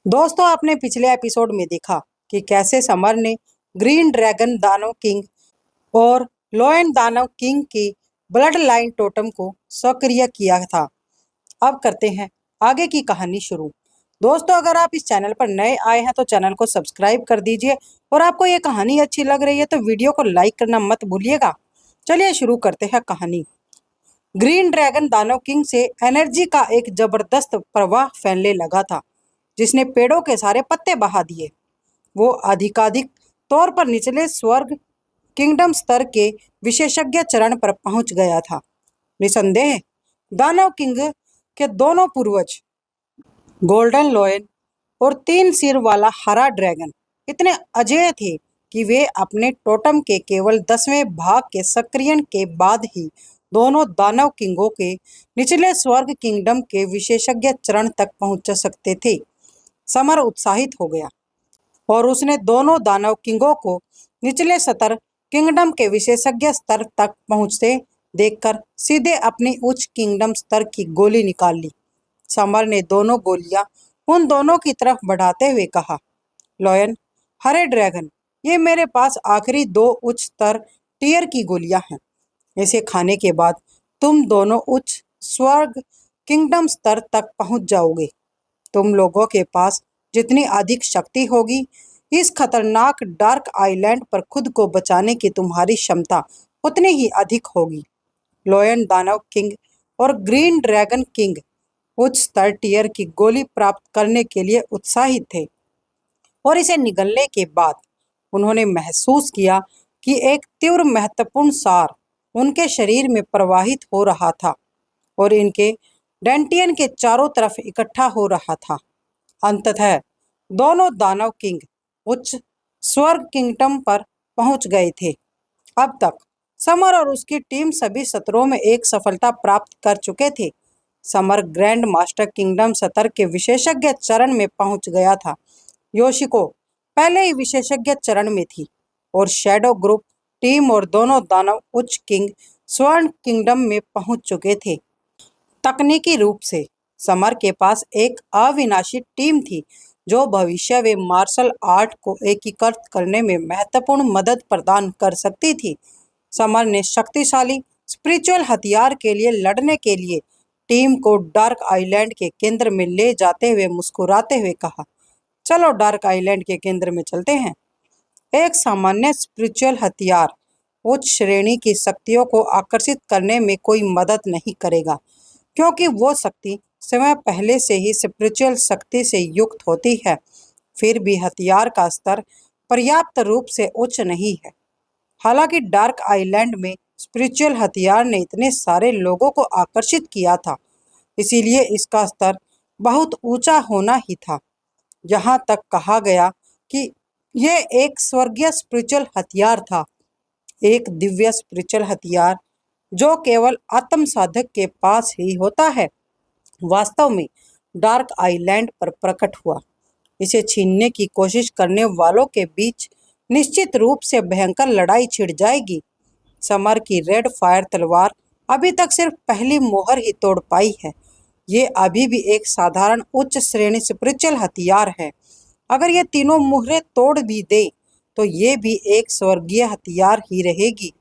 दोस्तों, आपने पिछले एपिसोड में देखा कि कैसे समर ने ग्रीन ड्रैगन दानव किंग और लोयन दानव किंग की ब्लड लाइन टोटम को सक्रिय किया था। अब करते हैं आगे की कहानी शुरू। दोस्तों, अगर आप इस चैनल पर नए आए हैं तो चैनल को सब्सक्राइब कर दीजिए और आपको ये कहानी अच्छी लग रही है तो वीडियो को लाइक करना मत भूलिएगा। चलिए शुरू करते हैं कहानी। ग्रीन ड्रैगन दानव किंग से एनर्जी का एक जबरदस्त प्रवाह फैलने लगा था, जिसने पेड़ों के सारे पत्ते बहा दिए। वो अधिकाधिक तौर पर निचले स्वर्ग किंगडम स्तर के विशेषज्ञ चरण पर पहुंच गया था। निसंदेह दानव किंग के दोनों पूर्वज गोल्डन लॉयन और 3 सिर वाला हरा ड्रैगन इतने अजेय थे कि वे अपने टोटम के केवल 10वें भाग के सक्रियण के बाद ही दोनों दानव किंगों के निचले स्वर्ग किंगडम के विशेषज्ञ चरण तक पहुंच सकते थे। समर उत्साहित हो गया और उसने दोनों दानव किंगों को निचले स्तर किंगडम के विशेषज्ञ स्तर तक पहुंचते देखकर सीधे अपनी उच्च किंगडम स्तर की गोली निकाल ली। समर ने दोनों गोलियां उन दोनों की तरफ बढ़ाते हुए कहा, लॉयन, हरे ड्रैगन, ये मेरे पास आखिरी 2 उच्च स्तर टीयर की गोलियां हैं। इसे खाने के बाद तुम दोनों उच्च स्वर्ग किंगडम स्तर तक पहुंच जाओगे। तुम लोगों के पास जितनी अधिक शक्ति होगी, इस खतरनाक डार्क आइलैंड पर खुद को बचाने की तुम्हारी क्षमता उतनी ही अधिक होगी। लोयन दानव किंग और ग्रीन ड्रैगन किंग उच्च स्तर टीयर की गोली प्राप्त करने के लिए उत्साहित थे और इसे निगलने के बाद उन्होंने महसूस किया कि एक तीव्र महत्वपूर्ण सार उनके शरीर में प्रवाहित हो रहा था और इनके डेंटियन के चारों तरफ इकट्ठा हो रहा था। अंततः दोनों दानव किंग उच्च स्वर्ग किंगडम पर पहुंच गए थे। अब तक समर और उसकी टीम सभी सत्रों में एक सफलता प्राप्त कर चुके थे। समर ग्रैंड मास्टर किंगडम सत्र के विशेषज्ञ चरण में पहुंच गया था। योशिको पहले ही विशेषज्ञ चरण में थी और शैडो ग्रुप टीम और दोनों दानव उच्च किंग स्वर्ण किंगडम में पहुंच चुके थे। तकनीकी रूप से समर के पास एक अविनाशी टीम थी जो भविष्य में मार्शल आर्ट को एकीकृत करने में महत्वपूर्ण मदद प्रदान कर सकती थी। समर ने शक्तिशाली स्पिरिचुअल हथियार के लिए लड़ने के लिए टीम को डार्क आइलैंड के केंद्र में ले जाते हुए मुस्कुराते हुए कहा, चलो डार्क आइलैंड के केंद्र में चलते हैं। एक सामान्य स्पिरिचुअल हथियार उच्च श्रेणी की शक्तियों को आकर्षित करने में कोई मदद नहीं करेगा, क्योंकि वो शक्ति स्वयं पहले से ही स्पिरिचुअल शक्ति से युक्त होती है। फिर भी हथियार का स्तर पर्याप्त रूप से उच्च नहीं है। हालांकि डार्क आइलैंड में स्पिरिचुअल हथियार ने इतने सारे लोगों को आकर्षित किया था, इसीलिए इसका स्तर बहुत ऊंचा होना ही था। यहाँ तक कहा गया कि यह एक स्वर्गीय स्पिरिचुअल हथियार था, एक दिव्य स्पिरिचुअल हथियार जो केवल आत्म साधक के पास ही होता है। वास्तव में डार्क आइलैंड पर प्रकट हुआ। इसे छीनने की कोशिश करने वालों के बीच निश्चित रूप से भयंकर लड़ाई छिड़ जाएगी। समर की रेड फायर तलवार अभी तक सिर्फ पहली मोहर ही तोड़ पाई है। ये अभी भी एक साधारण उच्च श्रेणी स्पिरिचुअल हथियार है। अगर ये तीनों मुहरें तोड़ भी दे तो ये भी एक स्वर्गीय हथियार ही रहेगी।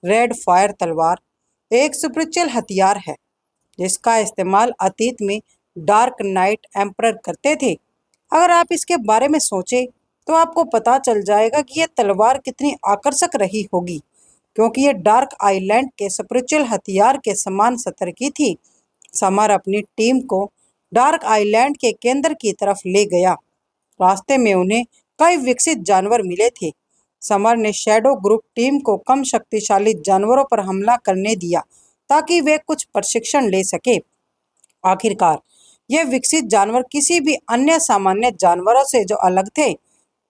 रेड फायर तलवार एक स्पिरिचुअल हथियार है जिसका इस्तेमाल अतीत में डार्क नाइट एम्परर करते थे। अगर आप इसके बारे में सोचें तो आपको पता चल जाएगा कि यह तलवार कितनी आकर्षक रही होगी, क्योंकि यह डार्क आइलैंड के स्पिरिचुअल हथियार के समान स्तर की थी। समर अपनी टीम को डार्क आइलैंड के केंद्र की तरफ ले गया। रास्ते में उन्हें कई विकसित जानवर मिले थे। समर ने शैडो ग्रुप टीम को कम शक्तिशाली जानवरों पर हमला करने दिया ताकि वे कुछ प्रशिक्षण ले सके। आखिरकार ये विकसित जानवर किसी भी अन्य सामान्य जानवरों से जो अलग थे,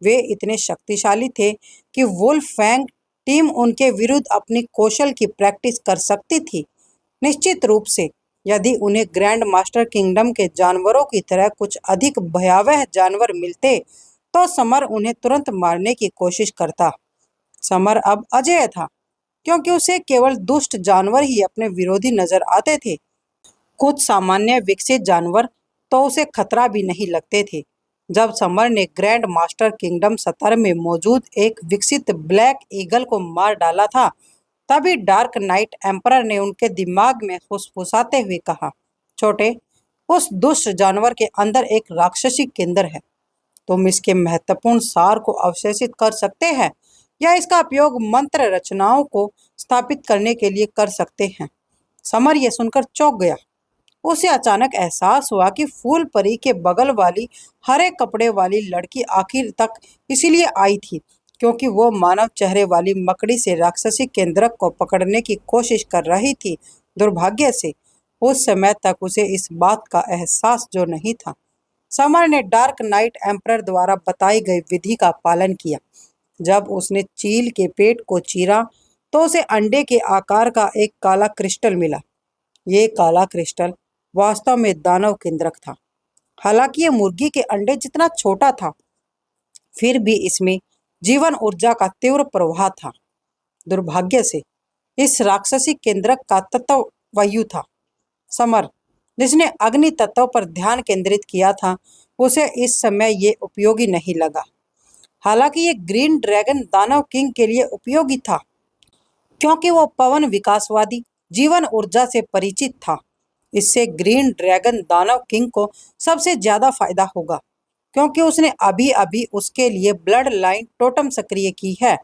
वे इतने शक्तिशाली थे कि वुल्फ फैंग टीम उनके विरुद्ध अपनी कौशल की प्रैक्टिस कर सकती थी। निश्चित रूप से यदि उन्हें ग्रैंड मास्टर किंगडम के जानवरों की तरह कुछ अधिक भयावह जानवर मिलते तो समर उन्हें तुरंत मारने की कोशिश करता। समर अब अजेय था, क्योंकि उसे केवल दुष्ट जानवर ही अपने विरोधी नजर आते थे। कुछ सामान्य विकसित जानवर तो उसे खतरा भी नहीं लगते थे, जब समर ने ग्रैंड मास्टर किंगडम 17 में मौजूद एक विकसित ब्लैक ईगल को मार डाला था, तभी डार्क नाइट एम्परर ने उनके दिमाग में फुसफुसाते हुए कहा, छोटे, उस दुष्ट जानवर के अंदर एक राक्षसी केंद्र है। तुम इसके महत्वपूर्ण सार को अवशेषित कर सकते हैं या इसका उपयोग मंत्र रचनाओं को स्थापित करने के लिए कर सकते हैं। समर ये सुनकर चौंक गया। उसे अचानक एहसास हुआ कि फूल परी के बगल वाली हरे कपड़े वाली लड़की आखिर तक इसीलिए आई थी क्योंकि वो मानव चेहरे वाली मकड़ी से राक्षसी केंद्रक को पकड़ने की कोशिश कर रही थी। दुर्भाग्य से उस समय तक उसे इस बात का एहसास जो नहीं था। समर ने डार्क नाइट एम्परर द्वारा बताई गई विधि का पालन किया। जब उसने चील के पेट को चीरा तो उसे अंडे के आकार का एक काला क्रिस्टल मिला। ये काला क्रिस्टल वास्तव में दानव केंद्रक था। हालांकि ये मुर्गी के अंडे जितना छोटा था, फिर भी इसमें जीवन ऊर्जा का तीव्र प्रवाह था। दुर्भाग्य से इस राक्षसी केंद्रक का तत्व वायु था। समर, जिसने अग्नि तत्व पर ध्यान केंद्रित किया था, उसे इस समय ये उपयोगी नहीं लगा। हालांकि ये ग्रीन ड्रैगन दानव किंग के लिए उपयोगी था क्योंकि वो पवन विकासवादी जीवन ऊर्जा से परिचित था। इससे ग्रीन ड्रैगन दानव किंग को सबसे ज्यादा फायदा होगा क्योंकि उसने अभी अभी उसके लिए ब्लड लाइन टोटम सक्रिय की है।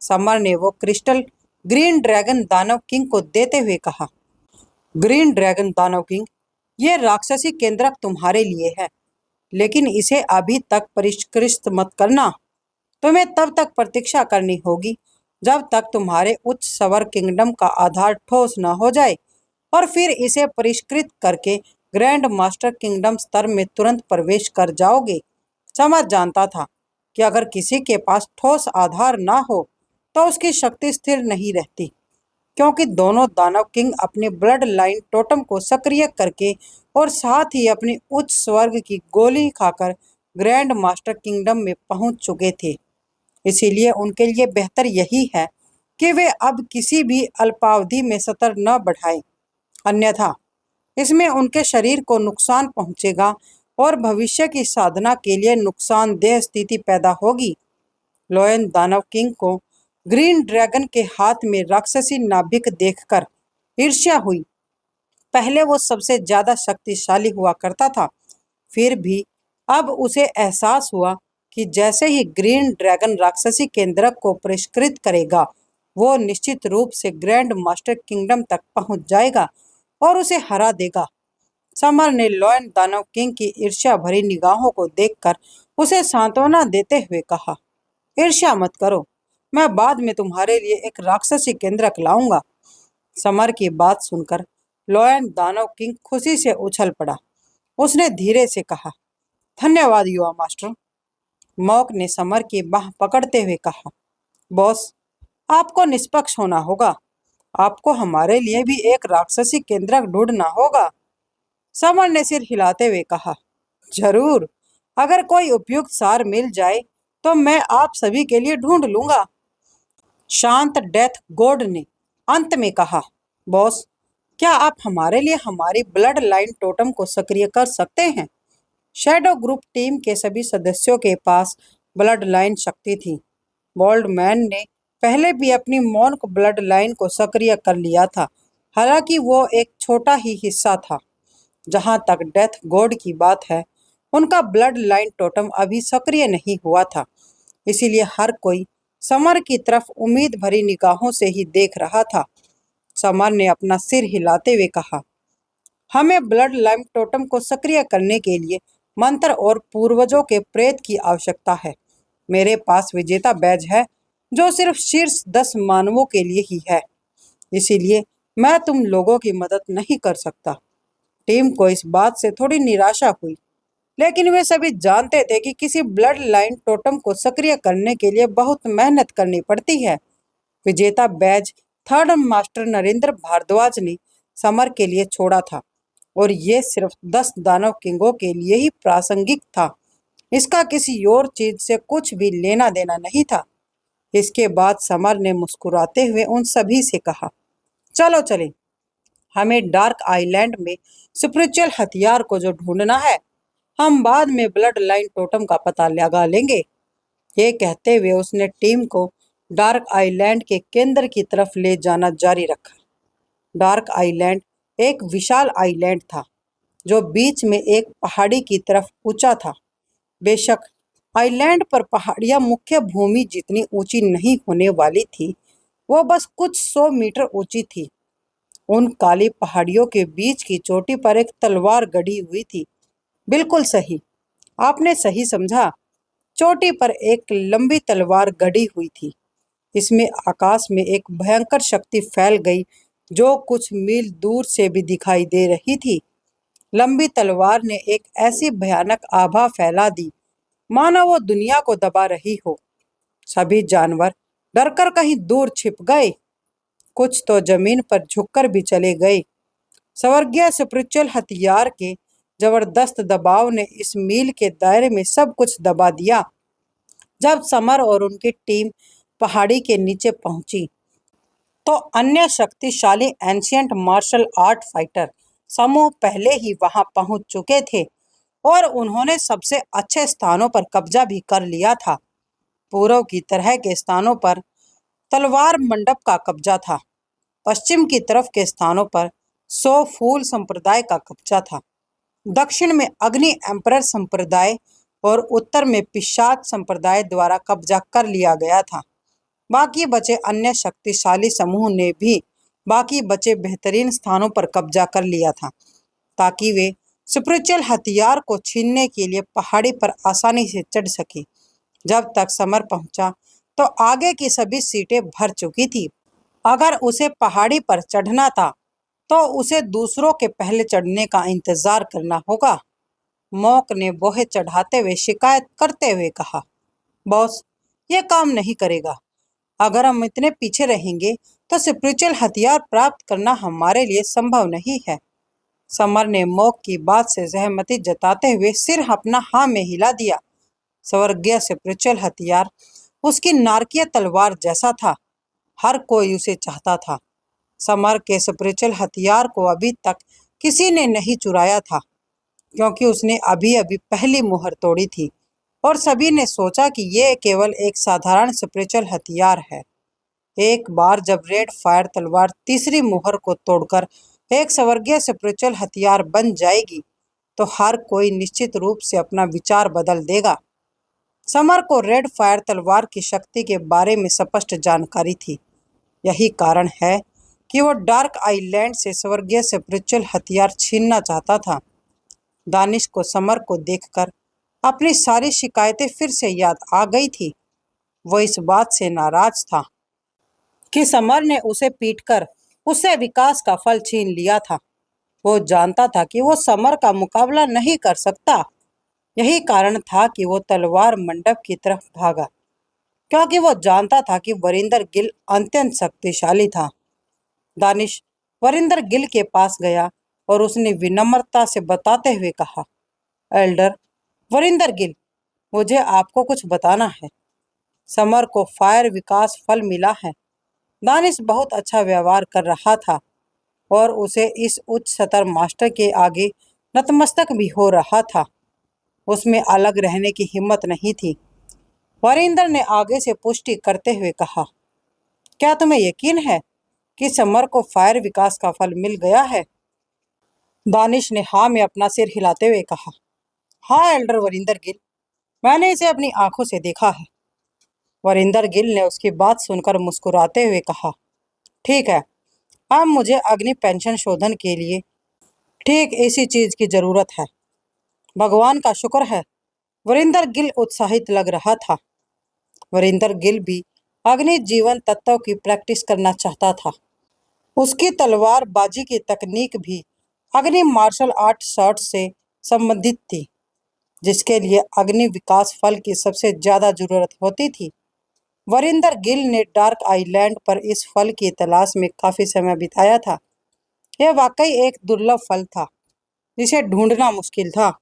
समर ने वो क्रिस्टल ग्रीन ड्रैगन दानव किंग को देते हुए कहा, ग्रीन ड्रैगन दानव किंग, ये राक्षसी केंद्रक तुम्हारे लिए है, लेकिन इसे अभी तक परिष्कृत मत करना। तुम्हें तब तक प्रतीक्षा करनी होगी जब तक तुम्हारे उच्च स्वर किंगडम का आधार ठोस न हो जाए, और फिर इसे परिष्कृत करके ग्रैंड मास्टर किंगडम स्तर में तुरंत प्रवेश कर जाओगे। समर जानता था कि अगर किसी के पास ठोस आधार ना हो तो उसकी शक्ति स्थिर नहीं रहती, क्योंकि दोनों दानव किंग अपने ब्लड लाइन टोटम को सक्रिय करके और साथ ही अपनी उच्च स्वर्ग की गोली खाकर ग्रैंड मास्टर किंगडम में पहुंच चुके थे। इसीलिए उनके लिए बेहतर यही है कि वे अब किसी भी अल्पावधि में सतर न बढ़ाएं, अन्यथा इसमें उनके शरीर को नुकसान पहुंचेगा और भविष्य की साधना के लिए नुकसानदेह स्थिति पैदा होगी। लोयन दानव किंग को ग्रीन ड्रैगन के हाथ में राक्षसी नाभिक देखकर ईर्ष्या हुई। पहले वो सबसे ज्यादा शक्तिशाली हुआ करता था, फिर भी अब उसे एहसास हुआ कि जैसे ही ग्रीन ड्रैगन राक्षसी केंद्रक को परिष्कृत करेगा, वो निश्चित रूप से ग्रैंड मास्टर किंगडम तक पहुंच जाएगा और उसे हरा देगा। समर ने लॉयन दानव किंग की ईर्ष्या भरी निगाहों को देखकर उसे सांत्वना देते हुए कहा, ईर्ष्या मत करो, मैं बाद में तुम्हारे लिए एक राक्षसी केंद्रक लाऊंगा। समर की बात सुनकर लॉयन दानव किंग खुशी से उछल पड़ा। उसने धीरे से कहा, धन्यवाद युवा मास्टर। मॉक ने समर की बाह पकड़ते हुए कहा, बॉस, आपको निष्पक्ष होना होगा। आपको हमारे लिए भी एक राक्षसी केंद्रक ढूंढना होगा। समर ने सिर हिलाते हुए कहा, जरूर, अगर कोई उपयुक्त सार मिल जाए तो मैं आप सभी के लिए ढूंढ लूंगा। शांत डेथ गॉड ने अंत में कहा, बॉस, क्या आप हमारे लिए हमारी ब्लड लाइन टोटम को सक्रिय कर सकते हैं? शैडो ग्रुप टीम के सभी सदस्यों के पास ब्लड लाइन शक्ति थी। बोल्ड मैन ने पहले भी अपनी मॉन्क ब्लड लाइन को सक्रिय कर लिया था, हालांकि वो एक छोटा ही हिस्सा था। जहां तक डेथ गॉड की बात है, उनका ब्लड लाइन टोटम अभी सक्रिय नहीं हुआ था, इसीलिए हर कोई समर की तरफ उम्मीद भरी निगाहों से ही देख रहा था। समर ने अपना सिर हिलाते हुए कहा, हमें ब्लड लाइन टोटम को सक्रिय करने के लिए मंत्र और पूर्वजों के प्रेत की आवश्यकता है। मेरे पास विजेता बैज है जो सिर्फ शीर्ष 10 मानवों के लिए ही है, इसीलिए मैं तुम लोगों की मदद नहीं कर सकता। टीम को इस बात से थोड़ी निराशा हुई, लेकिन वे सभी जानते थे कि किसी ब्लड लाइन टोटम को सक्रिय करने के लिए बहुत मेहनत करनी पड़ती है। विजेता बैज थर्ड मास्टर नरेंद्र भारद्वाज ने समर के लिए छोड़ा था, और ये सिर्फ 10 दानव किंगों के लिए ही प्रासंगिक था। इसका किसी और चीज से कुछ भी लेना देना नहीं था। इसके बाद समर ने मुस्कुराते हुए उन सभी से कहा, चलो चलें, हमें डार्क आइलैंड में स्पिरिचुअल हथियार को जो ढूंढना है, हम बाद में ब्लड लाइन टोटम का पता लगा लेंगे। ये कहते हुए उसने टीम को डार्क आइलैंड के केंद्र की तरफ ले जाना जारी रखा। डार्क आइलैंड एक विशाल आइलैंड था जो बीच में एक पहाड़ी की तरफ ऊंचा था। बेशक आइलैंड पर पहाड़ियां मुख्य भूमि जितनी ऊंची नहीं होने वाली थी, वो बस कुछ 100 मीटर ऊंची थी। उन काली पहाड़ियों के बीच की चोटी पर एक तलवार गड़ी हुई थी। बिल्कुल सही, आपने सही समझा। चोटी पर एक लंबी तलवार गड़ी हुई थी। इसमें आकाश में एक भयंकर शक्ति फैल गई जो कुछ मील दूर से भी दिखाई दे रही थी। लंबी तलवार ने एक ऐसी भयानक आभा फैला दी मानो वो दुनिया को दबा रही हो। सभी जानवर डरकर कहीं दूर छिप गए। कुछ तो जमीन पर झुककर भी चले गए। स्वर्गीय स्पिरिचुअल हथियार के जबरदस्त दबाव ने इस मील के दायरे में सब कुछ दबा दिया। जब समर और उनकी टीम पहाड़ी के नीचे पहुंची तो अन्य शक्तिशाली एंशियंट मार्शल आर्ट फाइटर समूह पहले ही वहां पहुंच चुके थे और उन्होंने सबसे अच्छे स्थानों पर कब्जा भी कर लिया था। पूर्व की तरह के स्थानों पर तलवार मंडप का कब्जा था। पश्चिम की तरफ के स्थानों पर 100 फूल संप्रदाय का कब्जा था। दक्षिण में अग्नि एम्परर संप्रदाय और उत्तर में पिशाच संप्रदाय द्वारा कब्जा कर लिया गया था। बाकी बचे अन्य शक्तिशाली समूह ने भी बाकी बचे बेहतरीन स्थानों पर कब्जा कर लिया था ताकि वे स्पिरिचुअल हथियार को छीनने के लिए पहाड़ी पर आसानी से चढ़ सके। जब तक समर पहुंचा तो आगे की सभी सीटें भर चुकी थी। अगर उसे पहाड़ी पर चढ़ना था तो उसे दूसरों के पहले चढ़ने का इंतजार करना होगा। मॉक ने बोहे चढ़ाते हुए शिकायत करते हुए कहा, बॉस, ये काम नहीं करेगा। अगर हम इतने पीछे रहेंगे तो स्पिरिचुअल हथियार प्राप्त करना हमारे लिए संभव नहीं है। समर ने मॉक की बात से सहमति जताते हुए सिर अपना हाँ में हिला दिया। स्वर्गीय स्पिरिचुअल हथियार उसकी नारकीय तलवार जैसा था। हर कोई उसे चाहता था। समर के स्पिरिचुअल हथियार को अभी तक किसी ने नहीं चुराया था क्योंकि उसने अभी अभी पहली मुहर तोड़ी थी और सभी ने सोचा कि ये केवल एक साधारण स्पिरिचुअल हथियार है। एक बार जब रेड फायर तलवार तीसरी मुहर को तोड़कर एक स्वर्गीय स्पिरिचुअल हथियार बन जाएगी तो हर कोई निश्चित रूप से अपना विचार बदल देगा। समर को रेड फायर तलवार की शक्ति के बारे में स्पष्ट जानकारी थी। यही कारण है कि वो डार्क आइलैंड से स्वर्गीय स्पिरिचुअल हथियार छीनना चाहता था। दानिश को समर को देखकर अपनी सारी शिकायतें फिर से याद आ गई थी। वो इस बात से नाराज था कि समर ने उसे पीटकर उससे विकास का फल छीन लिया था। वो जानता था कि वो समर का मुकाबला नहीं कर सकता। यही कारण था कि वो तलवार मंडप की तरफ भागा, क्योंकि वो जानता था कि वरिंदर गिल अत्यंत शक्तिशाली था। दानिश वरिंदर गिल के पास गया और उसने विनम्रता से बताते हुए कहा, एल्डर वरिंदर गिल, मुझे आपको कुछ बताना है। समर को फायर विकास फल मिला है। दानिश बहुत अच्छा व्यवहार कर रहा था और उसे इस उच्च सतर मास्टर के आगे नतमस्तक भी हो रहा था। उसमें अलग रहने की हिम्मत नहीं थी। वरिंदर ने आगे से पुष्टि करते हुए कहा, क्या तुम्हें यकीन है कि समर को फायर विकास का फल मिल गया है? दानिश ने हाँ में अपना सिर हिलाते हुए कहा, हाँ एल्डर वरिंदर गिल, मैंने इसे अपनी आंखों से देखा है। वरिंदर गिल ने उसकी बात सुनकर मुस्कुराते हुए कहा, ठीक है, अब मुझे अग्नि पेंशन शोधन के लिए ठीक इसी चीज की जरूरत है। भगवान का शुक्र है। वरिंदर गिल उत्साहित लग रहा था। वरिंदर गिल भी अग्नि जीवन तत्व की प्रैक्टिस करना चाहता था। उसकी तलवार बाजी की तकनीक भी अग्नि मार्शल आर्ट शॉट से संबंधित थी, जिसके लिए अग्नि विकास फल की सबसे ज्यादा जरूरत होती थी। वरिंदर गिल ने डार्क आइलैंड पर इस फल की तलाश में काफी समय बिताया था। यह वाकई एक दुर्लभ फल था जिसे ढूंढना मुश्किल था।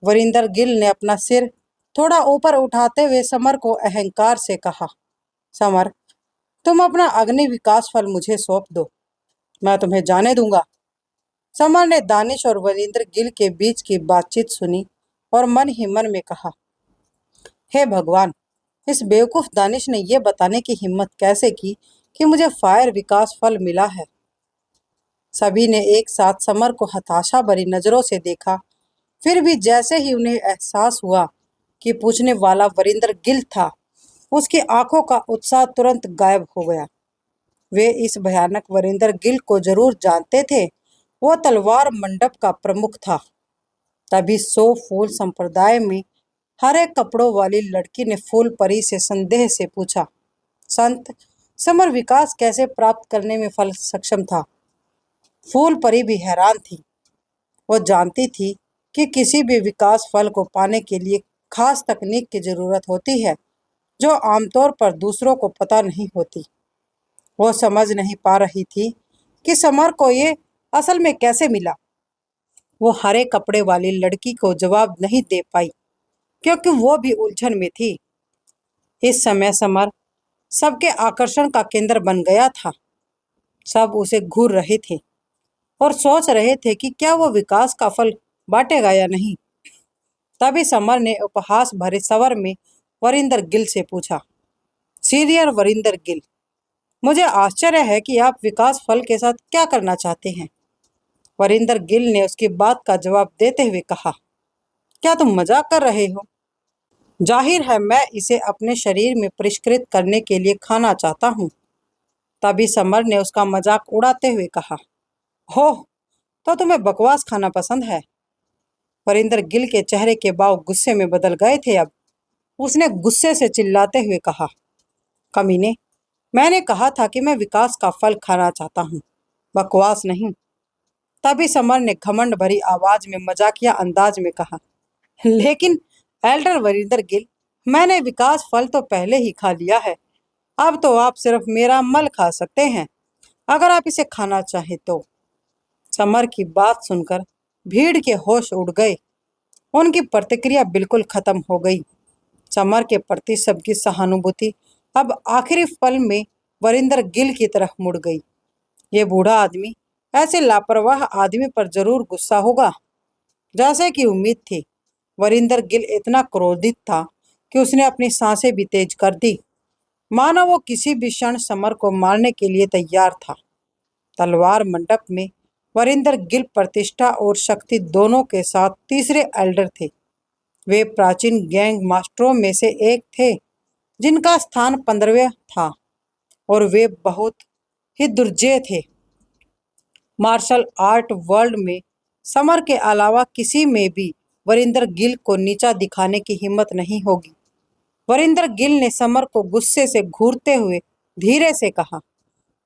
वरिंदर गिल ने अपना सिर थोड़ा ऊपर उठाते हुए समर को अहंकार से कहा, समर, तुम अपना अग्नि विकास फल मुझे सौंप दो, मैं तुम्हें जाने दूंगा। समर ने दानिश और वरिंदर गिल के बीच की बातचीत सुनी और मन ही मन में कहा, हे भगवान, इस बेवकूफ दानिश ने यह बताने की हिम्मत कैसे की कि मुझे फायर विकास फल मिला है। सभी ने एक साथ समर को हताशा भरी नजरों से देखा। फिर भी जैसे ही उन्हें एहसास हुआ कि पूछने वाला वरिंदर गिल था, उसकी आंखों का उत्साह तुरंत गायब हो गया। वे इस भयानक वरिंदर गिल को जरूर जानते थे। वो तलवार मंडप का प्रमुख था। तभी 100 फूल संप्रदाय में हरे कपड़ों वाली लड़की ने फूल परी से संदेह से पूछा, संत, समर विकास कैसे प्राप्त करने में फल सक्षम था? फूल परी भी हैरान थी। वो जानती थी कि किसी भी विकास फल को पाने के लिए खास तकनीक की जरूरत होती है, जो आमतौर पर दूसरों को पता नहीं होती। वो समझ नहीं पा रही थी कि समर को ये असल में कैसे मिला। वो हरे कपड़े वाली लड़की को जवाब नहीं दे पाई, क्योंकि वो भी उलझन में थी। इस समय समर सबके आकर्षण का केंद्र बन गया था। सब उसे घूर रहे थे और सोच रहे थे कि क्या वो विकास का फल बांटेगा या नहीं। तभी समर ने उपहास भरे स्वर में वरिंदर गिल से पूछा, सीनियर वरिंदर गिल, मुझे आश्चर्य है कि आप विकास फल के साथ क्या करना चाहते हैं। वरिंदर गिल ने उसकी बात का जवाब देते हुए कहा, क्या तुम मजाक कर रहे हो? जाहिर है मैं इसे अपने शरीर में परिष्कृत करने के लिए खाना चाहता हूँ। तभी समर ने उसका मजाक उड़ाते हुए कहा, हो, तो तुम्हें बकवास खाना पसंद है? वरिंदर गिल के चेहरे के भाव गुस्से में बदल गए थे अब। उसने गुस्से से चिल्लाते हुए कहा, कमीने, मैंने कहा था कि मैं विकास का फल खाना चाहता हूँ, बकवास नहीं। तभी समर ने घमंड भरी आवाज में मजाकिया अंदाज में कहा, लेकिन एल्डर वरिंदर गिल, मैंने विकास फल तो पहले ही खा लिया है। अब तो आप सिर्फ मेरा मल खा सकते हैं, अगर आप इसे खाना चाहें तो। समर की बात सुनकर भीड़ के होश उड़ गए। उनकी प्रतिक्रिया बिल्कुल खत्म हो गई। समर के प्रति सबकी सहानुभूति अब आखिरी पल में वरिंदर गिल की तरफ मुड़ गई। ये बूढ़ा आदमी ऐसे लापरवाह आदमी पर जरूर गुस्सा होगा। जैसे कि उम्मीद थी, वरिंदर गिल इतना क्रोधित था कि उसने अपनी सांसें भी तेज कर दी, मानो वो किसी भी क्षण समर को मारने के लिए तैयार था। तलवार मंडप में वरिंदर गिल प्रतिष्ठा और शक्ति दोनों के साथ तीसरे एल्डर थे। वे प्राचीन गैंग मास्टरों में से एक थे, जिनका स्थान 15वें था, और वे बहुत ही दुर्जेय थे। मार्शल आर्ट वर्ल्ड में समर के अलावा किसी में भी वरिंदर गिल को नीचा दिखाने की हिम्मत नहीं होगी। वरिंदर गिल ने समर को गुस्से से घूरते हुए धीरे से कहा,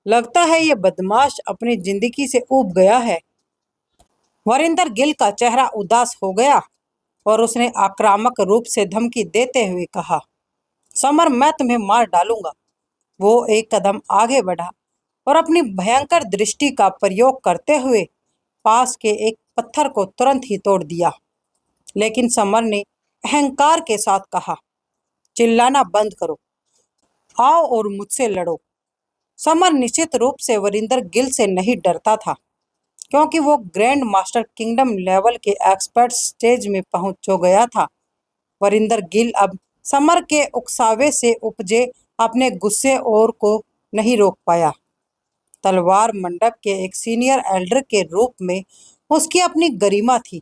लगता है ये बदमाश अपनी जिंदगी से ऊब गया है। वरिंदर गिल का चेहरा उदास हो गया और उसने आक्रामक रूप से धमकी देते हुए कहा, समर, मैं तुम्हें मार डालूंगा। वो एक कदम आगे बढ़ा और अपनी भयंकर दृष्टि का प्रयोग करते हुए पास के एक पत्थर को तुरंत ही तोड़ दिया। लेकिन समर ने अहंकार के साथ कहा, चिल्लाना बंद करो, आओ और मुझसे लड़ो। समर निश्चित रूप से वरिंदर गिल से नहीं डरता था, क्योंकि वो ग्रैंड मास्टर किंगडम लेवल के एक्सपर्ट स्टेज में पहुंच हो गया था। वरिंदर गिल अब समर के उकसावे से उपजे अपने गुस्से और को नहीं रोक पाया। तलवार मंडप के एक सीनियर एल्डर के रूप में उसकी अपनी गरिमा थी।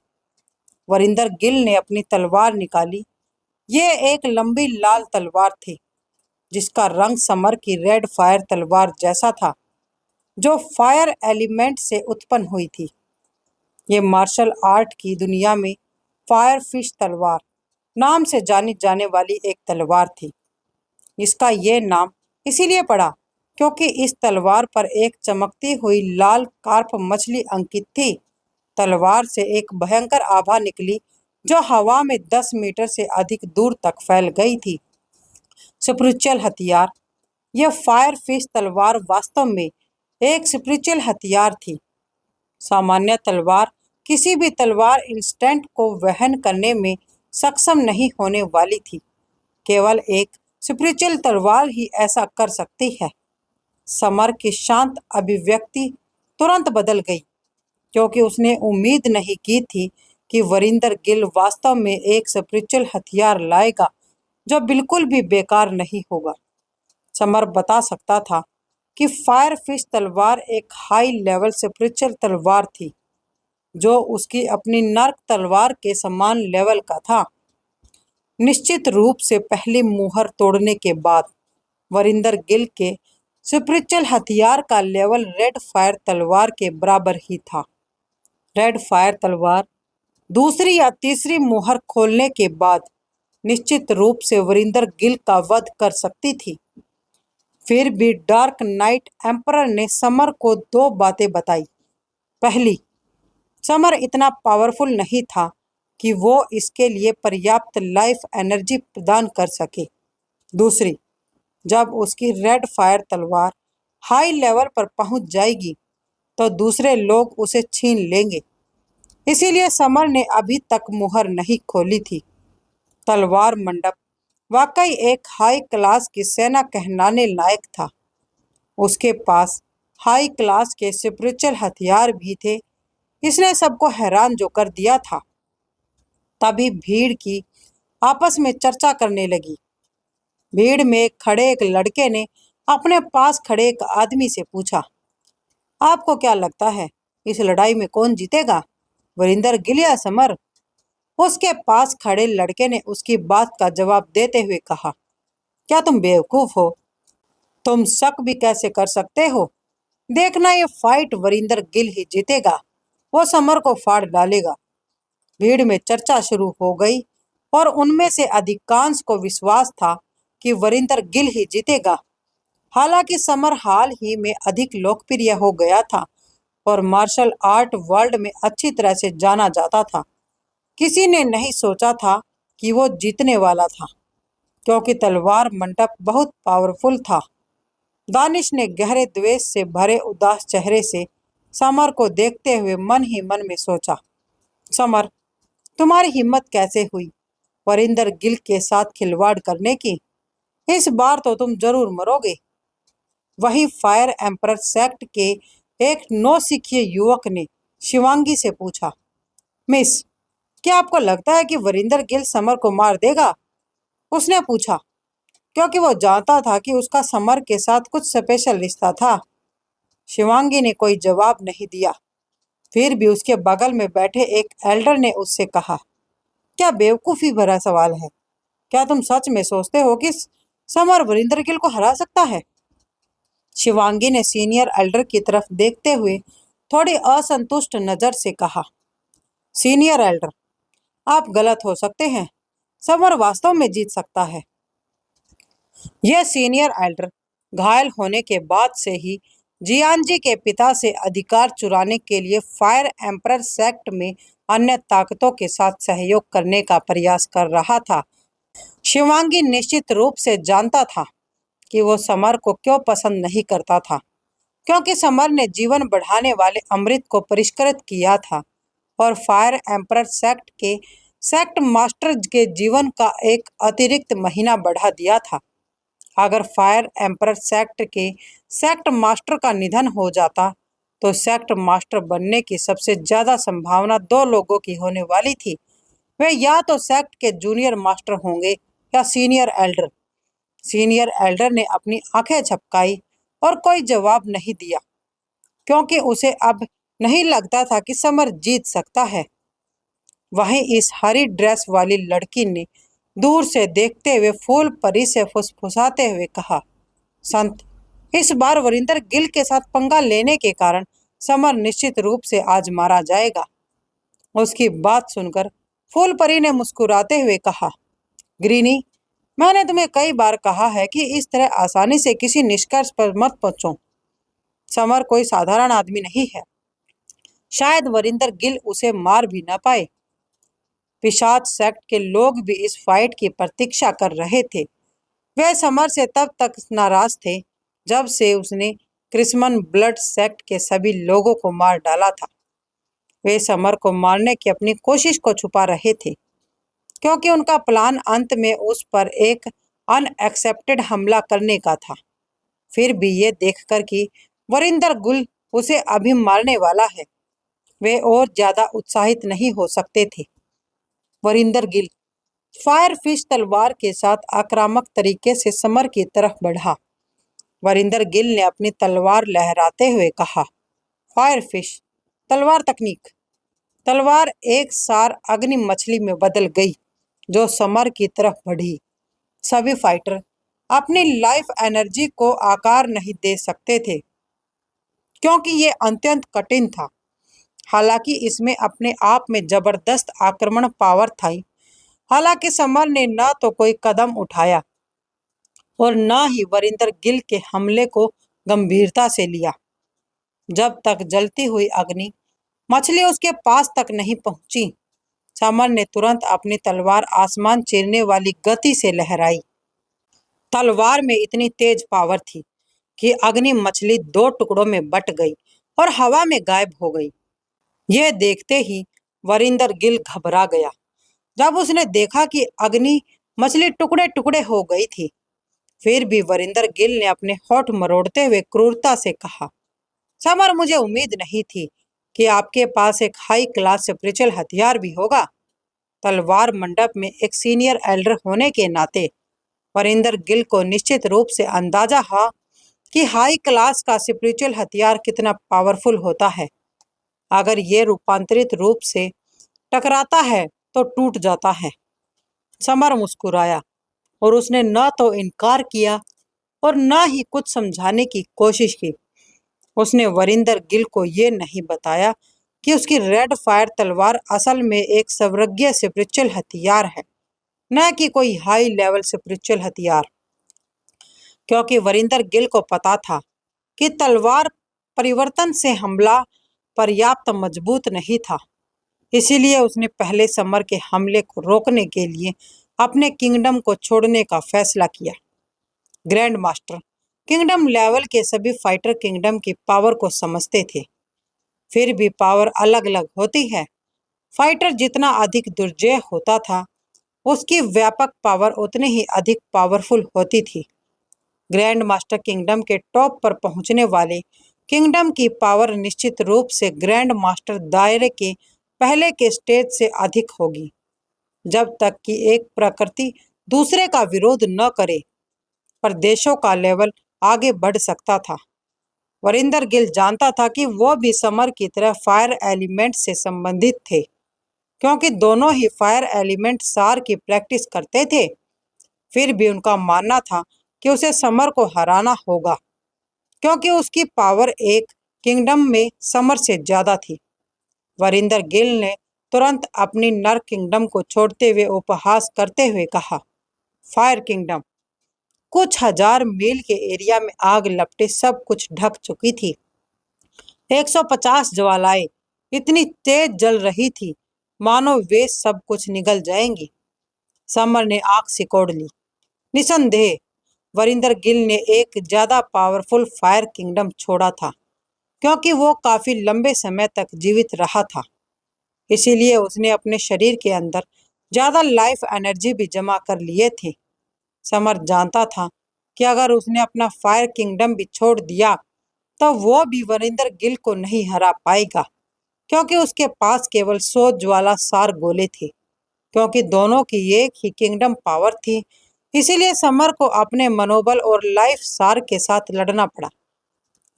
वरिंदर गिल ने अपनी तलवार निकाली। ये एक लंबी लाल तलवार थी, जिसका रंग समर की रेड फायर तलवार जैसा था, जो फायर एलिमेंट से उत्पन्न हुई थी। ये मार्शल आर्ट की दुनिया में फायर फिश तलवार नाम से जानी जाने वाली एक तलवार थी। इसका ये नाम इसीलिए पड़ा क्योंकि इस तलवार पर एक चमकती हुई लाल कार्प मछली अंकित थी। तलवार से एक भयंकर आभा निकली, जो हवा में 10 मीटर से अधिक दूर तक फैल गई थी। स्पिरिचुअल हथियार। यह फायर फिश तलवार वास्तव में एक स्पिरिचुअल हथियार थी। सामान्य तलवार किसी भी तलवार इंस्टेंट को वहन करने में सक्षम नहीं होने वाली थी। केवल एक स्पिरिचुअल तलवार ही ऐसा कर सकती है। समर की शांत अभिव्यक्ति तुरंत बदल गई। क्योंकि उसने उम्मीद नहीं की थी कि वरिंदर गिल वास्तव में एक स्पिरिचुअल हथियार लाएगा जो बिल्कुल भी बेकार नहीं होगा। समर बता सकता था कि फायर फिश तलवार एक हाई लेवल स्पिरिचुअल तलवार थी जो उसकी अपनी नर्क तलवार के समान लेवल का था। निश्चित रूप से पहली मुहर तोड़ने के बाद वरिंदर गिल के स्पिरिचुअल हथियार का लेवल रेड फायर तलवार के बराबर ही था। रेड फायर तलवार दूसरी या तीसरी मुहर खोलने के बाद निश्चित रूप से वरिंदर गिल का वध कर सकती थी। फिर भी डार्क नाइट एम्परर ने समर को दो बातें बताई। पहली, समर इतना पावरफुल नहीं था कि वो इसके लिए पर्याप्त लाइफ एनर्जी प्रदान कर सके। दूसरी, जब उसकी रेड फायर तलवार हाई लेवल पर पहुंच जाएगी तो दूसरे लोग उसे छीन लेंगे। इसीलिए समर ने अभी तक मुहर नहीं खोली थी। तलवार मंडप वाकई एक हाई क्लास की सेना कहलाने लायक था। उसके पास हाई क्लास के स्पिरिचुअल हथियार भी थे। इसने सबको हैरान जो कर दिया था। तभी भीड़ की आपस में चर्चा करने लगी। भीड़ में खड़े एक लड़के ने अपने पास खड़े एक आदमी से पूछा, आपको क्या लगता है इस लड़ाई में कौन जीतेगा, वरिंदर गिल या समर? उसके पास खड़े लड़के ने उसकी बात का जवाब देते हुए कहा, क्या तुम बेवकूफ हो? तुम शक भी कैसे कर सकते हो? देखना, ये फाइट वरिंदर गिल ही जीतेगा। वो समर को फाड़ डालेगा। भीड़ में चर्चा शुरू हो गई और उनमें से अधिकांश को विश्वास था कि वरिंदर गिल ही जीतेगा। हालांकि समर हाल ही में अधिक लोकप्रिय हो गया था और मार्शल आर्ट वर्ल्ड में अच्छी तरह से जाना जाता था। किसी ने नहीं सोचा था कि वो जीतने वाला था, क्योंकि तलवार मंडप बहुत पावरफुल था। दानिश ने गहरे द्वेष से भरे उदास चेहरे से समर को देखते हुए मन ही मन में सोचा, समर, तुम्हारी हिम्मत कैसे हुई वरिंदर गिल के साथ खिलवाड़ करने की? इस बार तो तुम जरूर मरोगे। वही फायर एम्परर सेक्ट के एक नौसिखिए युवक ने शिवांगी से पूछा, मिस, क्या आपको लगता है कि वरिंदर गिल समर को मार देगा? उसने पूछा, क्योंकि वो जानता था कि उसका समर के साथ कुछ स्पेशल रिश्ता था। शिवांगी ने कोई जवाब नहीं दिया। फिर भी उसके बगल में बैठे एक एल्डर ने उससे कहा, क्या बेवकूफ़ी भरा सवाल है। क्या तुम सच में सोचते हो कि समर वरिंदर गिल को हरा सकता है? शिवांगी ने सीनियर एल्डर की तरफ देखते हुए थोड़ी असंतुष्ट नजर से कहा, सीनियर एल्डर, आप गलत हो सकते हैं। समर वास्तव में जीत सकता है। यह सीनियर एल्डर घायल होने के बाद से ही जियानजी के पिता से अधिकार चुराने के लिए फायर एम्परर सेक्ट में अन्य ताकतों के साथ सहयोग करने का प्रयास कर रहा था। शिवांगी निश्चित रूप से जानता था कि वो समर को क्यों पसंद नहीं करता था, क्योंकि समर ने जीवन बढ़ाने वाले अमृत को परिष्कृत किया था और फायर एम्परर सेक्ट के सेक्ट मास्टर के जीवन का एक अतिरिक्त महीना बढ़ा दिया था। अगर फायर एम्परर सेक्ट के सेक्ट मास्टर का निधन हो जाता तो सेक्ट मास्टर बनने की सबसे ज्यादा संभावना दो लोगों की होने वाली थी। वे या तो सेक्ट के जूनियर मास्टर होंगे या सीनियर एल्डर। सीनियर एल्डर ने अपनी आंखें झपकाई और कोई जवाब नहीं दिया, क्योंकि उसे अब नहीं लगता था कि समर जीत सकता है। वहीं इस हरी ड्रेस वाली लड़की ने दूर से देखते हुए फूल परी से फुसफुसाते हुए कहा, संत, इस बार वरिंदर गिल के साथ पंगा लेने के कारण समर निश्चित रूप से आज मारा जाएगा। उसकी बात सुनकर फूल परी ने मुस्कुराते हुए कहा, ग्रीनी, मैंने तुम्हें कई बार कहा है कि इस तरह आसानी से किसी निष्कर्ष पर मत पहुंचो। समर कोई साधारण आदमी नहीं है। शायद वरिंदर गिल उसे मार भी न पाए। पिशाच सेक्ट के लोग भी इस फाइट की प्रतीक्षा कर रहे थे। वे समर से तब तक नाराज थे जब से उसने क्रिस्मन ब्लड सेक्ट के सभी लोगों को मार डाला था। वे समर को मारने की अपनी कोशिश को छुपा रहे थे, क्योंकि उनका प्लान अंत में उस पर एक अनएक्सेप्टेड हमला करने का था। फिर भी ये देखकर कि वरिंदर गुल उसे अभी मारने वाला है, वे और ज्यादा उत्साहित नहीं हो सकते थे। वरिंदर गिल फायरफिश तलवार के साथ आक्रामक तरीके से समर की तरफ बढ़ा। वरिंदर गिल ने अपनी तलवार लहराते हुए कहा, फायरफिश तलवार तकनीक। तलवार एक सार अग्नि मछली में बदल गई जो समर की तरफ बढ़ी। सभी फाइटर अपनी लाइफ एनर्जी को आकार नहीं दे सकते थे क्योंकि ये अत्यंत कठिन था। हालांकि इसमें अपने आप में जबरदस्त आक्रमण पावर थी। हालांकि समर ने न तो कोई कदम उठाया और न ही वरिंदर गिल के हमले को गंभीरता से लिया। जब तक जलती हुई अग्नि मछली उसके पास तक नहीं पहुंची, समर ने तुरंत अपनी तलवार आसमान चीरने वाली गति से लहराई। तलवार में इतनी तेज पावर थी कि अग्नि मछली दो टुकड़ों में बट गई और हवा में गायब हो गई। यह देखते ही वरिंदर गिल घबरा गया। जब उसने देखा कि अग्नि मछली टुकड़े टुकड़े हो गई थी, फिर भी वरिंदर गिल ने अपने होठ मरोड़ते हुए क्रूरता से कहा, समर, मुझे उम्मीद नहीं थी कि आपके पास एक हाई क्लास स्पिरिचुअल हथियार भी होगा। तलवार मंडप में एक सीनियर एल्डर होने के नाते वरिंदर गिल को निश्चित रूप से अंदाजा था कि हाई क्लास का स्पिरिचुअल हथियार कितना पावरफुल होता है। अगर ये रूपांतरित रूप से टकराता है तो टूट जाता है। समर मुस्कुराया और उसने न तो इनकार किया और न ही कुछ समझाने की कोशिश की। उसने वरिंदर गिल को ये नहीं बताया कि उसकी रेड फायर तलवार असल में एक सर्वज्ञ स्पिरिचुअल हथियार है, न कि कोई हाई लेवल स्पिरिचुअल हथियार। क्योंकि वरिंदर गिल को पता था कि तलवार परिवर्तन से हमला पर्याप्त मजबूत नहीं था, इसीलिए उसने पहले समर के हमले को रोकने के लिए अपने किंगडम को छोड़ने का फैसला किया। ग्रैंड मास्टर किंगडम लेवल के सभी फाइटर किंगडम की पावर को समझते थे। फिर भी पावर अलग अलग होती है। फाइटर जितना अधिक दुर्जय होता था, उसकी व्यापक पावर उतनी ही अधिक पावरफुल होती थी। ग्रैंड मास्टर किंगडम के टॉप पर पहुंचने वाले किंगडम की पावर निश्चित रूप से ग्रैंड मास्टर दायरे के पहले के स्टेज से अधिक होगी। जब तक कि एक प्रकृति दूसरे का विरोध न करे, प्रदेशों का लेवल आगे बढ़ सकता था। वरिंदर गिल जानता था कि वो भी समर की तरह फायर एलिमेंट से संबंधित थे, क्योंकि दोनों ही फायर एलिमेंट सार की प्रैक्टिस करते थे। फिर भी उनका मानना था कि उसे समर को हराना होगा, क्योंकि उसकी पावर एक किंगडम में समर से ज्यादा थी। वरिंदर गिल ने तुरंत अपनी नर किंगडम को छोड़ते हुए उपहास करते हुए कहा, फायर किंगडम। कुछ हजार मील के एरिया में आग लपटे सब कुछ ढक चुकी थी। 150 ज्वालाएं इतनी तेज जल रही थी मानो वे सब कुछ निगल जाएंगी। समर ने आंख सिकोड़ ली। निसंदेह वरिंदर गिल ने एक ज्यादा पावरफुल फायर किंगडम छोड़ा था, क्योंकि वो काफी लंबे समय तक जीवित रहा था। इसीलिए उसने अपने शरीर के अंदर ज्यादा लाइफ एनर्जी भी जमा कर लिए थे। समर जानता था कि अगर उसने अपना फायर किंगडम भी छोड़ दिया तो वो भी वरिंदर गिल को नहीं हरा पाएगा, क्योंकि उसके पास केवल 100 ज्वाला सार गोले थे। क्योंकि दोनों की एक ही किंगडम पावर थी, इसीलिए समर को अपने मनोबल और लाइफ सार के साथ लड़ना पड़ा।